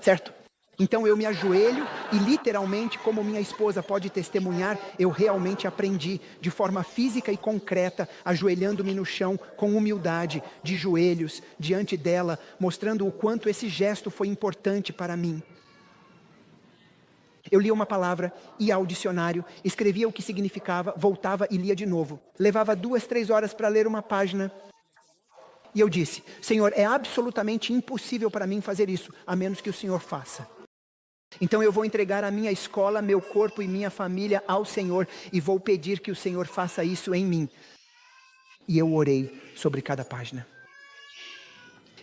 Certo? Então eu me ajoelho e literalmente, como minha esposa pode testemunhar, eu realmente aprendi de forma física e concreta, ajoelhando-me no chão com humildade, de joelhos, diante dela, mostrando o quanto esse gesto foi importante para mim. Eu lia uma palavra, ia ao dicionário, escrevia o que significava, voltava e lia de novo. Levava 2, 3 horas para ler uma página. E eu disse, Senhor, é absolutamente impossível para mim fazer isso, a menos que o Senhor faça. Então eu vou entregar a minha escola, meu corpo e minha família ao Senhor e vou pedir que o Senhor faça isso em mim. E eu orei sobre cada página.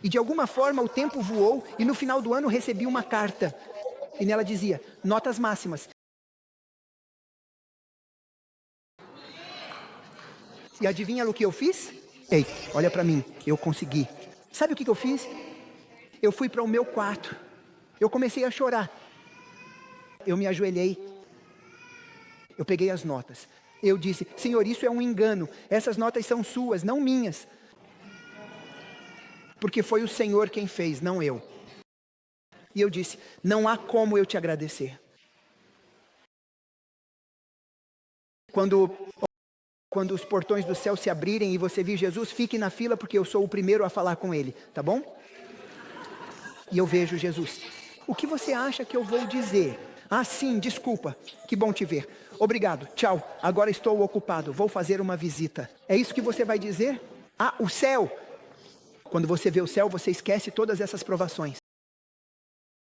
E de alguma forma o tempo voou e no final do ano recebi uma carta. E nela dizia, notas máximas. E adivinha o que eu fiz? Ei, olha para mim, eu consegui. Sabe o que eu fiz? Eu fui para o meu quarto. Eu comecei a chorar. Eu me ajoelhei. Eu peguei as notas. Eu disse, Senhor, isso é um engano. Essas notas são suas, não minhas. Porque foi o Senhor quem fez, não eu. E eu disse, não há como eu te agradecer. Quando os portões do céu se abrirem e você vir Jesus, fique na fila porque eu sou o primeiro a falar com ele, tá bom? E eu vejo Jesus. O que você acha que eu vou dizer? Ah, sim, desculpa, que bom te ver. Obrigado, tchau, agora estou ocupado, vou fazer uma visita. É isso que você vai dizer? Ah, o céu. Quando você vê o céu, você esquece todas essas provações.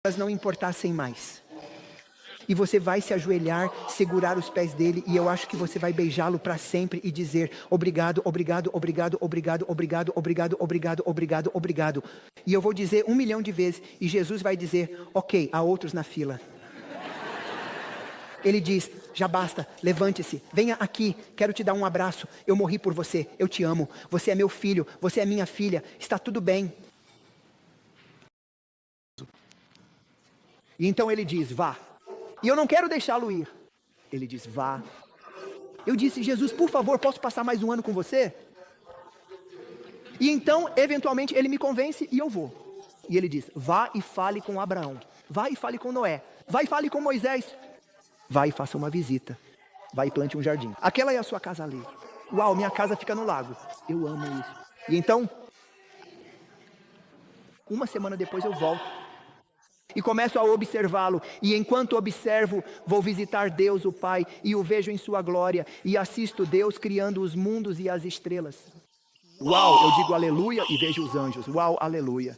Elas não importassem mais. E você vai se ajoelhar, segurar os pés dele, e eu acho que você vai beijá-lo para sempre e dizer, obrigado, obrigado, obrigado, obrigado, obrigado, obrigado, obrigado, obrigado, obrigado. E eu vou dizer 1 milhão de vezes, e Jesus vai dizer, ok, há outros na fila. Ele diz, já basta, levante-se, venha aqui, quero te dar um abraço, eu morri por você, eu te amo, você é meu filho, você é minha filha, está tudo bem. E então ele diz, vá. E eu não quero deixá-lo ir. Ele diz, vá. Eu disse, Jesus, por favor, posso passar mais um ano com você? E então, eventualmente, ele me convence e eu vou. E ele diz, vá e fale com Abraão. Vá e fale com Noé. Vá e fale com Moisés. Vá e faça uma visita. Vá e plante um jardim. Aquela é a sua casa ali. Uau, minha casa fica no lago. Eu amo isso. E então, 1 semana depois eu volto. E começo a observá-lo, e enquanto observo, vou visitar Deus o Pai, e o vejo em sua glória, e assisto Deus criando os mundos e as estrelas. Uau, eu digo aleluia e vejo os anjos, uau, aleluia.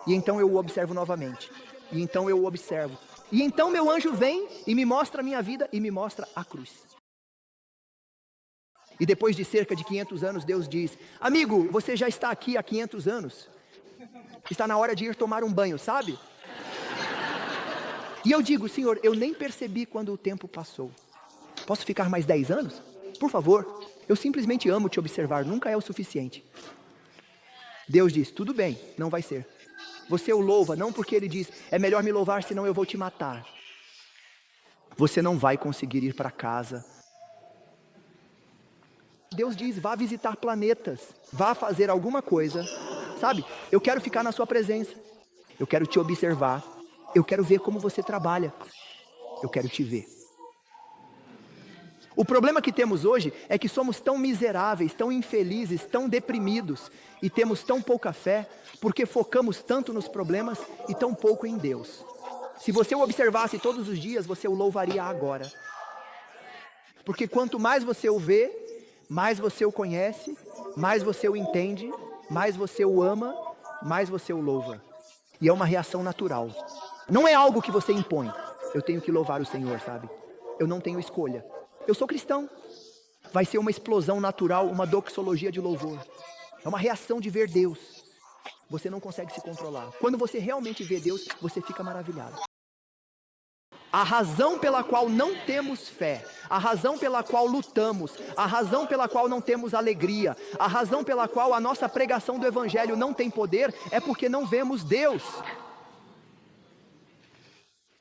E então eu o observo novamente, e então eu o observo. E então meu anjo vem e me mostra a minha vida, e me mostra a cruz. E depois de cerca de 500 anos, Deus diz, amigo, você já está aqui há 500 anos. Está na hora de ir tomar um banho, sabe? E eu digo, Senhor, eu nem percebi quando o tempo passou. Posso ficar mais 10 anos? Por favor, eu simplesmente amo te observar, nunca é o suficiente. Deus diz, tudo bem, não vai ser. Você o louva, não porque ele diz, é melhor me louvar, senão eu vou te matar. Você não vai conseguir ir para casa. Deus diz, vá visitar planetas, vá fazer alguma coisa. Sabe, eu quero ficar na sua presença. Eu quero te observar. Eu quero ver como você trabalha. Eu quero te ver. O problema que temos hoje é que somos tão miseráveis, tão infelizes, tão deprimidos e temos tão pouca fé porque focamos tanto nos problemas e tão pouco em Deus. Se você o observasse todos os dias, você o louvaria agora. Porque quanto mais você o vê, mais você o conhece, mais você o entende, mais você o ama, mais você o louva. E é uma reação natural. Não é algo que você impõe. Eu tenho que louvar o Senhor, sabe? Eu não tenho escolha. Eu sou cristão. Vai ser uma explosão natural, uma doxologia de louvor. É uma reação de ver Deus. Você não consegue se controlar. Quando você realmente vê Deus, você fica maravilhado. A razão pela qual não temos fé, a razão pela qual lutamos, a razão pela qual não temos alegria, a razão pela qual a nossa pregação do Evangelho não tem poder, é porque não vemos Deus.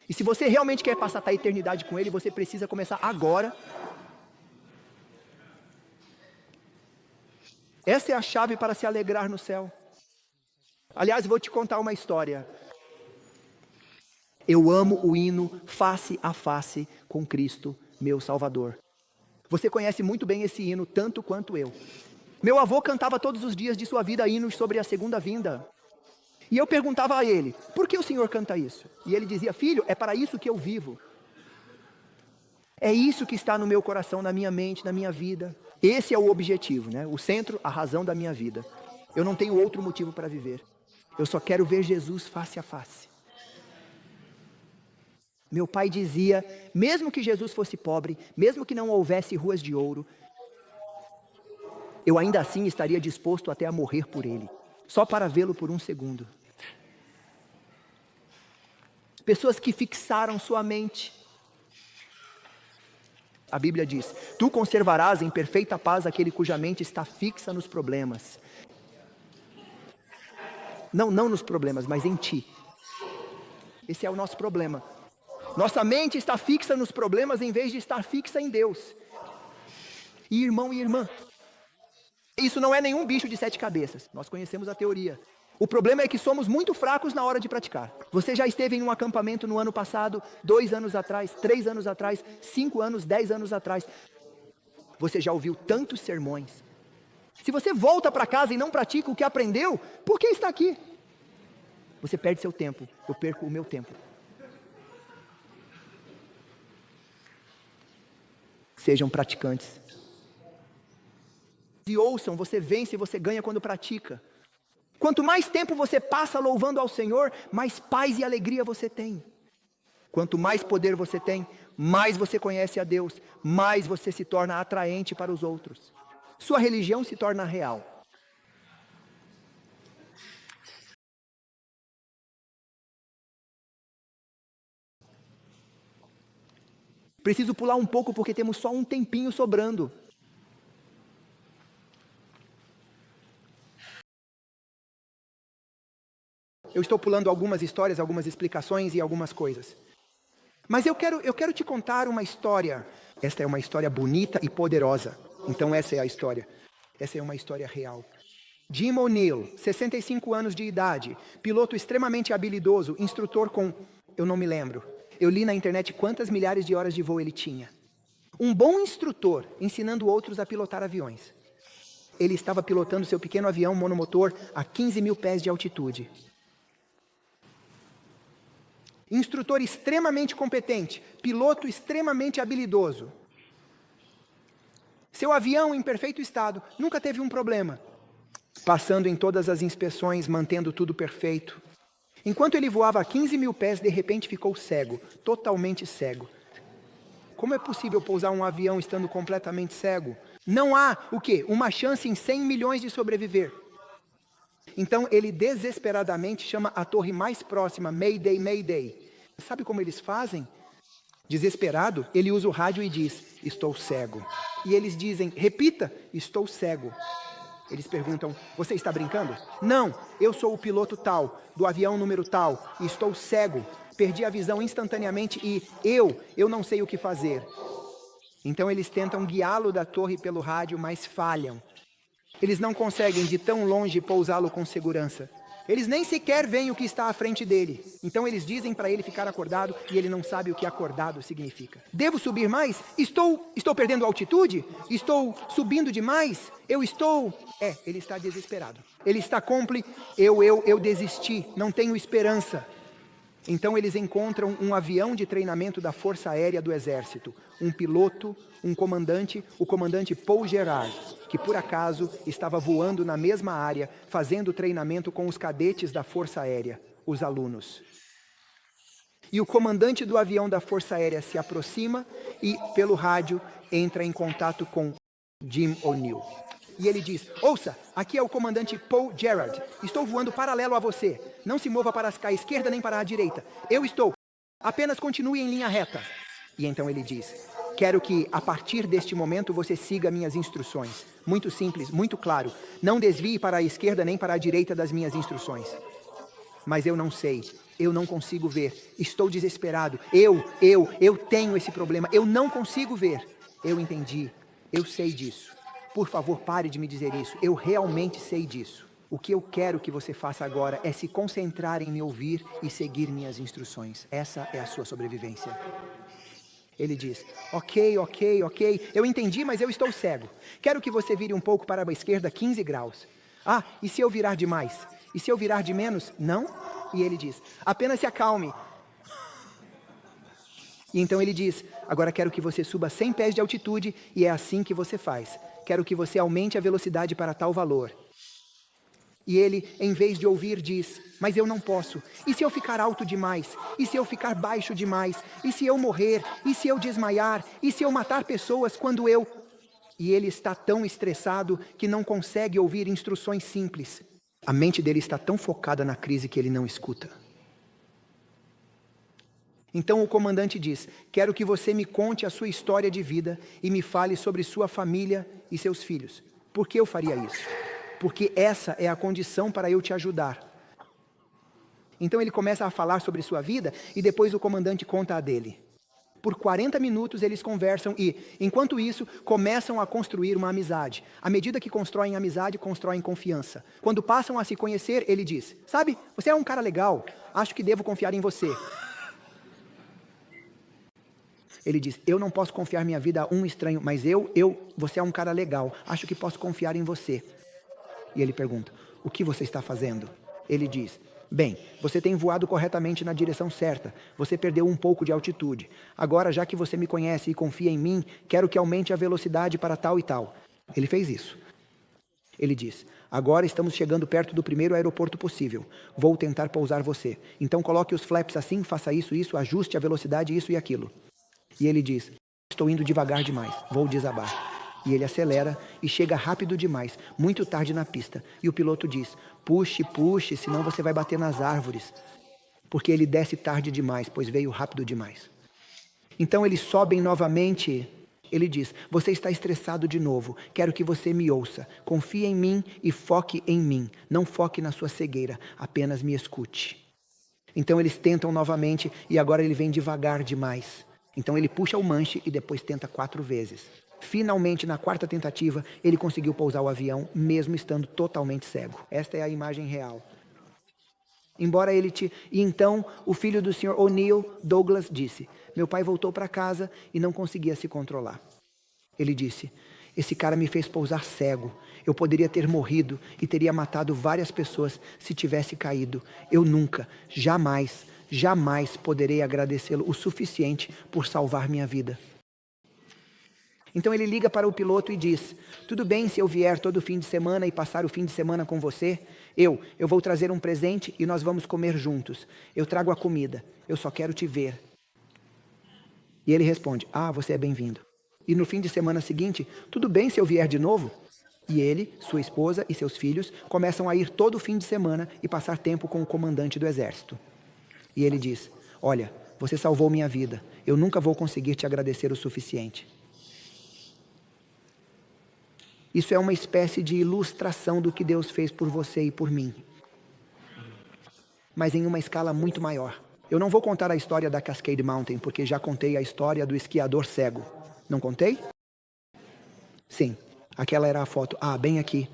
E se você realmente quer passar a eternidade com Ele, você precisa começar agora. Essa é a chave para se alegrar no céu. Aliás, vou te contar uma história. Eu amo o hino Face a Face com Cristo, meu Salvador. Você conhece muito bem esse hino, tanto quanto eu. Meu avô cantava todos os dias de sua vida hinos sobre a segunda vinda. E eu perguntava a ele, por que o Senhor canta isso? E ele dizia, filho, é para isso que eu vivo. É isso que está no meu coração, na minha mente, na minha vida. Esse é o objetivo, né? O centro, a razão da minha vida. Eu não tenho outro motivo para viver. Eu só quero ver Jesus face a face. Meu pai dizia, mesmo que Jesus fosse pobre, mesmo que não houvesse ruas de ouro, eu ainda assim estaria disposto até a morrer por ele, só para vê-lo por um segundo. Pessoas que fixaram sua mente. A Bíblia diz, tu conservarás em perfeita paz aquele cuja mente está fixa nos problemas. Não nos problemas, mas em ti. Esse é o nosso problema. Nossa mente está fixa nos problemas em vez de estar fixa em Deus. E irmão e irmã, isso não é nenhum bicho de 7 cabeças. Nós conhecemos a teoria. O problema é que somos muito fracos na hora de praticar. Você já esteve em um acampamento no ano passado, 2 anos atrás, 3 anos atrás, 5 anos, 10 anos atrás. Você já ouviu tantos sermões. Se você volta para casa e não pratica o que aprendeu, por que está aqui? Você perde seu tempo, eu perco o meu tempo. Sejam praticantes. E ouçam, você vence, você ganha quando pratica. Quanto mais tempo você passa louvando ao Senhor, mais paz e alegria você tem. Quanto mais poder você tem, mais você conhece a Deus, mais você se torna atraente para os outros. Sua religião se torna real. Preciso pular um pouco porque temos só um tempinho sobrando. Eu estou pulando algumas histórias, algumas explicações e algumas coisas. Mas eu quero te contar uma história. Esta é uma história bonita e poderosa. Então essa é a história. Essa é uma história real. Jim O'Neill, 65 anos de idade, piloto extremamente habilidoso, instrutor com... eu não me lembro. Eu li na internet quantas milhares de horas de voo ele tinha. Um bom instrutor, ensinando outros a pilotar aviões. Ele estava pilotando seu pequeno avião monomotor a 15 mil pés de altitude. Instrutor extremamente competente, piloto extremamente habilidoso. Seu avião em perfeito estado, nunca teve um problema. Passando em todas as inspeções, mantendo tudo perfeito. Enquanto ele voava a 15 mil pés, de repente ficou cego, totalmente cego. Como é possível pousar um avião estando completamente cego? Não há, o quê? Uma chance em 100 milhões de sobreviver. Então ele desesperadamente chama a torre mais próxima, Mayday, Mayday. Sabe como eles fazem? Desesperado, ele usa o rádio e diz, estou cego. E eles dizem, repita, estou cego. Eles perguntam, você está brincando? Não, eu sou o piloto tal, do avião número tal, e estou cego. Perdi a visão instantaneamente e eu não sei o que fazer. Então eles tentam guiá-lo da torre pelo rádio, mas falham. Eles não conseguem de tão longe pousá-lo com segurança. Eles nem sequer veem o que está à frente dele. Então eles dizem para ele ficar acordado e ele não sabe o que acordado significa. Devo subir mais? Estou perdendo altitude? Estou subindo demais? Ele está desesperado. Ele está eu desisti, não tenho esperança. Então eles encontram um avião de treinamento da Força Aérea do Exército, um piloto, um comandante, o comandante Paul Gerard, que por acaso estava voando na mesma área, fazendo treinamento com os cadetes da Força Aérea, os alunos. E o comandante do avião da Força Aérea se aproxima e, pelo rádio, entra em contato com Jim O'Neill. E ele diz: ouça, aqui é o comandante Paul Gerard. Estou voando paralelo a você. Não se mova para a esquerda nem para a direita. Eu estou. Apenas continue em linha reta. E então ele diz: quero que, a partir deste momento, você siga minhas instruções. Muito simples, muito claro. Não desvie para a esquerda nem para a direita das minhas instruções. Mas eu não sei. Eu não consigo ver. Estou desesperado. Eu tenho esse problema. Eu não consigo ver. Eu entendi. Eu sei disso. Por favor, pare de me dizer isso. Eu realmente sei disso. O que eu quero que você faça agora é se concentrar em me ouvir e seguir minhas instruções. Essa é a sua sobrevivência. Ele diz: ok. Eu entendi, mas eu estou cego. Quero que você vire um pouco para a esquerda 15 graus. Ah, e se eu virar demais? E se eu virar de menos? Não? E ele diz: apenas se acalme. E então ele diz: agora quero que você suba 100 pés de altitude e é assim que você faz. Quero que você aumente a velocidade para tal valor. E ele, em vez de ouvir, diz: mas eu não posso. E se eu ficar alto demais? E se eu ficar baixo demais? E se eu morrer? E se eu desmaiar? E se eu matar pessoas quando eu... E ele está tão estressado que não consegue ouvir instruções simples. A mente dele está tão focada na crise que ele não escuta. Então o comandante diz: quero que você me conte a sua história de vida e me fale sobre sua família e seus filhos. Por que eu faria isso? Porque essa é a condição para eu te ajudar. Então ele começa a falar sobre sua vida e depois o comandante conta a dele. Por 40 minutos eles conversam e, enquanto isso, começam a construir uma amizade. À medida que constroem amizade, constroem confiança. Quando passam a se conhecer, ele diz: sabe, você é um cara legal, acho que devo confiar em você. Ele diz: eu não posso confiar minha vida a um estranho, mas você é um cara legal, acho que posso confiar em você. E ele pergunta: o que você está fazendo? Ele diz: bem, você tem voado corretamente na direção certa, você perdeu um pouco de altitude. Agora, já que você me conhece e confia em mim, quero que aumente a velocidade para tal e tal. Ele fez isso. Ele diz: agora estamos chegando perto do primeiro aeroporto possível. Vou tentar pousar você. Então coloque os flaps assim, faça isso, ajuste a velocidade, isso e aquilo. E ele diz: estou indo devagar demais, vou desabar. E ele acelera e chega rápido demais, muito tarde na pista. E o piloto diz: puxe, senão você vai bater nas árvores. Porque ele desce tarde demais, pois veio rápido demais. Então eles sobem novamente. Ele diz: você está estressado de novo, quero que você me ouça. Confie em mim e foque em mim. Não foque na sua cegueira, apenas me escute. Então eles tentam novamente e agora ele vem devagar demais. Então ele puxa o manche e depois tenta 4 vezes. Finalmente, na 4ª tentativa, ele conseguiu pousar o avião, mesmo estando totalmente cego. Esta é a imagem real. Embora ele E então, o filho do Sr. O'Neill, Douglas, disse: meu pai voltou para casa e não conseguia se controlar. Ele disse: esse cara me fez pousar cego. Eu poderia ter morrido e teria matado várias pessoas se tivesse caído. Eu nunca, jamais poderei agradecê-lo o suficiente por salvar minha vida. Então ele liga para o piloto e diz: tudo bem se eu vier todo fim de semana e passar o fim de semana com você? Eu vou trazer um presente e nós vamos comer juntos. Eu trago a comida, eu só quero te ver. E ele responde: você é bem-vindo. E no fim de semana seguinte: tudo bem se eu vier de novo? E ele, sua esposa e seus filhos começam a ir todo fim de semana e passar tempo com o comandante do exército. E ele diz: olha, você salvou minha vida. Eu nunca vou conseguir te agradecer o suficiente. Isso é uma espécie de ilustração do que Deus fez por você e por mim. Mas em uma escala muito maior. Eu não vou contar a história da Cascade Mountain, porque já contei a história do esquiador cego. Não contei? Sim, aquela era a foto. Bem aqui.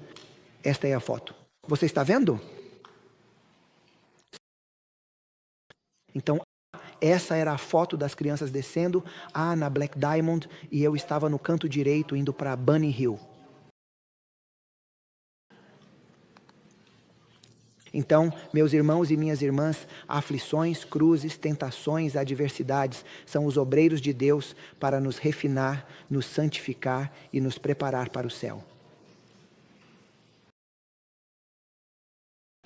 Esta é a foto. Você está vendo? Então, essa era a foto das crianças descendo na Black Diamond e eu estava no canto direito indo para Bunny Hill. Então, meus irmãos e minhas irmãs, aflições, cruzes, tentações, adversidades são os obreiros de Deus para nos refinar, nos santificar e nos preparar para o céu.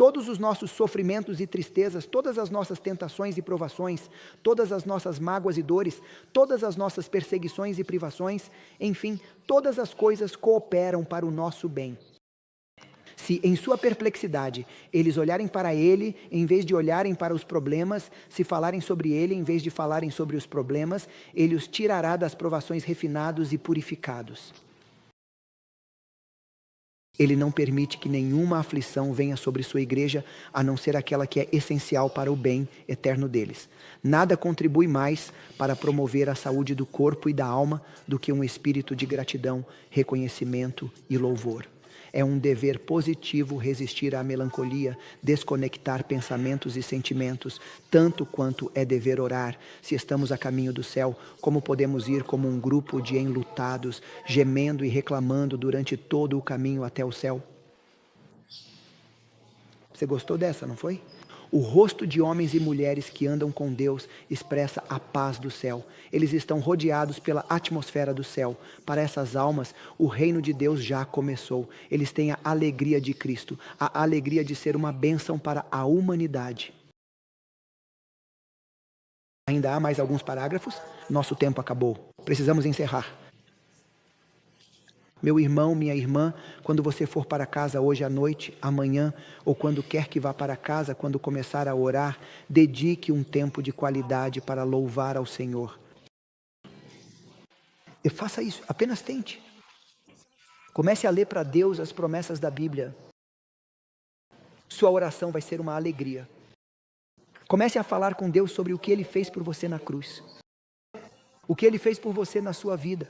Todos os nossos sofrimentos e tristezas, todas as nossas tentações e provações, todas as nossas mágoas e dores, todas as nossas perseguições e privações, enfim, todas as coisas cooperam para o nosso bem. Se em sua perplexidade eles olharem para ele, em vez de olharem para os problemas, se falarem sobre ele, em vez de falarem sobre os problemas, ele os tirará das provações refinados e purificados. Ele não permite que nenhuma aflição venha sobre sua igreja, a não ser aquela que é essencial para o bem eterno deles. Nada contribui mais para promover a saúde do corpo e da alma do que um espírito de gratidão, reconhecimento e louvor. É um dever positivo resistir à melancolia, desconectar pensamentos e sentimentos, tanto quanto é dever orar. Se estamos a caminho do céu, como podemos ir como um grupo de enlutados, gemendo e reclamando durante todo o caminho até o céu? Você gostou dessa, não foi? O rosto de homens e mulheres que andam com Deus expressa a paz do céu. Eles estão rodeados pela atmosfera do céu. Para essas almas, o reino de Deus já começou. Eles têm a alegria de Cristo, a alegria de ser uma bênção para a humanidade. Ainda há mais alguns parágrafos? Nosso tempo acabou. Precisamos encerrar. Meu irmão, minha irmã, quando você for para casa hoje à noite, amanhã, ou quando quer que vá para casa, quando começar a orar, dedique um tempo de qualidade para louvar ao Senhor. E faça isso, apenas tente. Comece a ler para Deus as promessas da Bíblia. Sua oração vai ser uma alegria. Comece a falar com Deus sobre o que Ele fez por você na cruz. O que Ele fez por você na sua vida.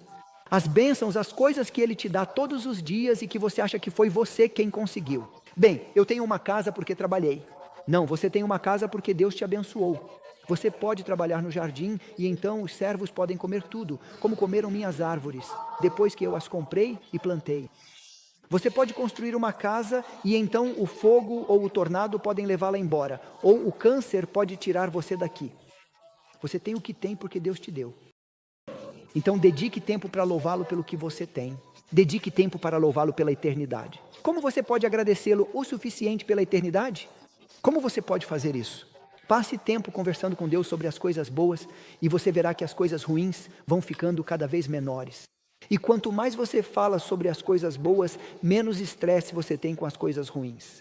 As bênçãos, as coisas que Ele te dá todos os dias e que você acha que foi você quem conseguiu. Bem, eu tenho uma casa porque trabalhei. Não, você tem uma casa porque Deus te abençoou. Você pode trabalhar no jardim e então os servos podem comer tudo, como comeram minhas árvores, depois que eu as comprei e plantei. Você pode construir uma casa e então o fogo ou o tornado podem levá-la embora, ou o câncer pode tirar você daqui. Você tem o que tem porque Deus te deu. Então dedique tempo para louvá-lo pelo que você tem. Dedique tempo para louvá-lo pela eternidade. Como você pode agradecê-lo o suficiente pela eternidade? Como você pode fazer isso? Passe tempo conversando com Deus sobre as coisas boas e você verá que as coisas ruins vão ficando cada vez menores. E quanto mais você fala sobre as coisas boas, menos estresse você tem com as coisas ruins.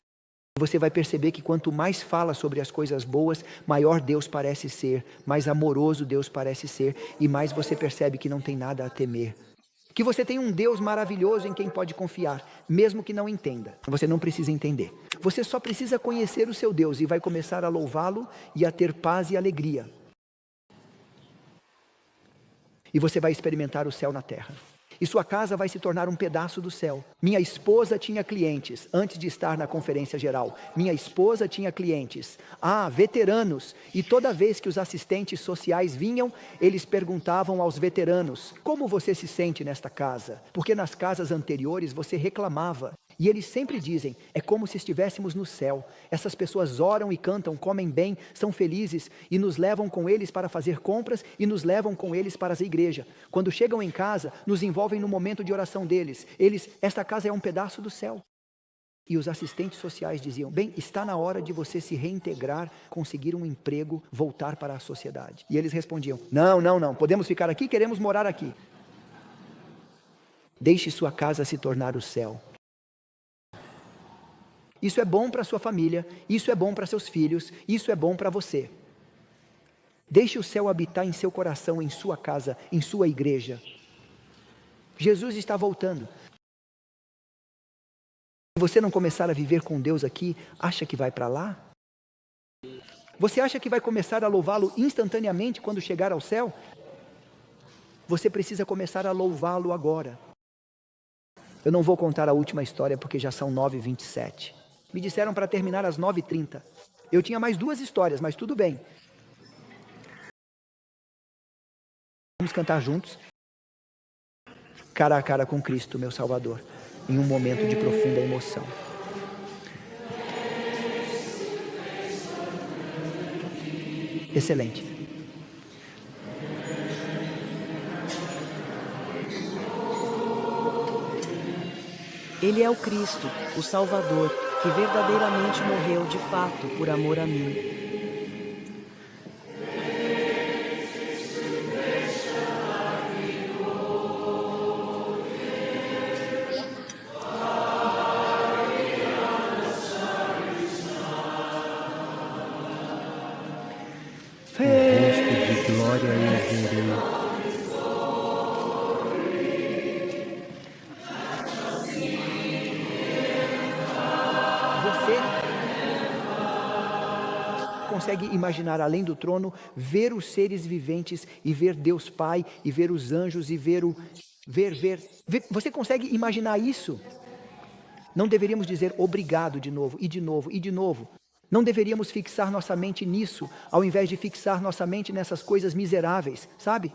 Você vai perceber que quanto mais fala sobre as coisas boas, maior Deus parece ser, mais amoroso Deus parece ser, e mais você percebe que não tem nada a temer. Que você tem um Deus maravilhoso em quem pode confiar, mesmo que não entenda. Você não precisa entender. Você só precisa conhecer o seu Deus e vai começar a louvá-lo e a ter paz e alegria. E você vai experimentar o céu na terra. E sua casa vai se tornar um pedaço do céu. Minha esposa tinha clientes, antes de estar na conferência geral. Minha esposa tinha clientes, veteranos. E toda vez que os assistentes sociais vinham, eles perguntavam aos veteranos, como você se sente nesta casa? Porque nas casas anteriores você reclamava. E eles sempre dizem, é como se estivéssemos no céu. Essas pessoas oram e cantam, comem bem, são felizes e nos levam com eles para fazer compras e nos levam com eles para a igreja. Quando chegam em casa, nos envolvem no momento de oração deles. Esta casa é um pedaço do céu. E os assistentes sociais diziam, bem, está na hora de você se reintegrar, conseguir um emprego, voltar para a sociedade. E eles respondiam, não, podemos ficar aqui, queremos morar aqui. Deixe sua casa se tornar o céu. Isso é bom para sua família, isso é bom para seus filhos, isso é bom para você. Deixe o céu habitar em seu coração, em sua casa, em sua igreja. Jesus está voltando. Se você não começar a viver com Deus aqui, acha que vai para lá? Você acha que vai começar a louvá-lo instantaneamente quando chegar ao céu? Você precisa começar a louvá-lo agora. Eu não vou contar a última história porque já são 9h27. Me disseram para terminar às 9h30. Eu tinha mais 2 histórias, mas tudo bem. Vamos cantar juntos. Cara a cara com Cristo, meu Salvador, em um momento de profunda emoção. Excelente. Ele é o Cristo, o Salvador, que verdadeiramente morreu de fato por amor a mim. O rosto de glória eu verei. Você consegue imaginar além do trono, ver os seres viventes e ver Deus Pai e ver os anjos e ver. Você consegue imaginar isso? Não deveríamos dizer obrigado de novo e de novo e de novo. Não deveríamos fixar nossa mente nisso, ao invés de fixar nossa mente nessas coisas miseráveis, sabe?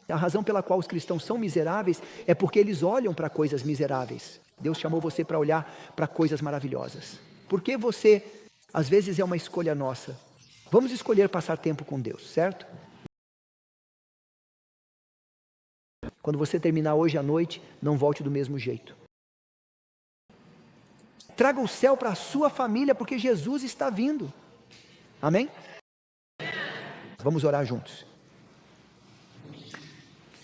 A razão pela qual os cristãos são miseráveis é porque eles olham para coisas miseráveis. Deus chamou você para olhar para coisas maravilhosas. Porque você, às vezes é uma escolha nossa. Vamos escolher passar tempo com Deus, certo? Quando você terminar hoje à noite, não volte do mesmo jeito. Traga o céu para a sua família, porque Jesus está vindo. Amém? Vamos orar juntos.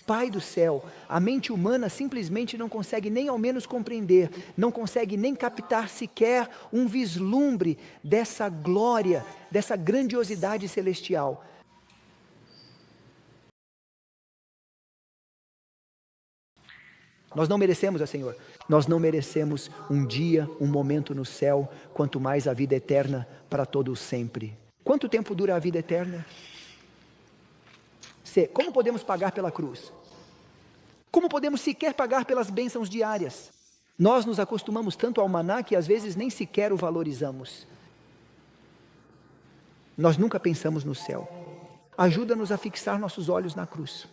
Pai do céu, a mente humana simplesmente não consegue nem ao menos compreender, não consegue nem captar sequer um vislumbre dessa glória, dessa grandiosidade celestial. Nós não merecemos, Senhor. Nós não merecemos um dia, um momento no céu, quanto mais a vida eterna para todo o sempre. Quanto tempo dura a vida eterna? C. Como podemos pagar pela cruz? Como podemos sequer pagar pelas bênçãos diárias? Nós nos acostumamos tanto ao maná que às vezes nem sequer o valorizamos. Nós nunca pensamos no céu. Ajuda-nos a fixar nossos olhos na cruz.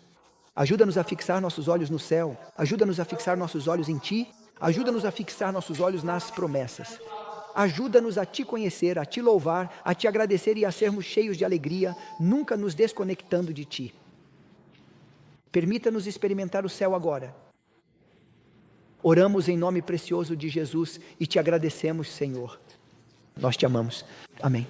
Ajuda-nos a fixar nossos olhos no céu. Ajuda-nos a fixar nossos olhos em Ti. Ajuda-nos a fixar nossos olhos nas promessas. Ajuda-nos a Te conhecer, a Te louvar, a Te agradecer e a sermos cheios de alegria, nunca nos desconectando de Ti. Permita-nos experimentar o céu agora. Oramos em nome precioso de Jesus e Te agradecemos, Senhor. Nós Te amamos. Amém.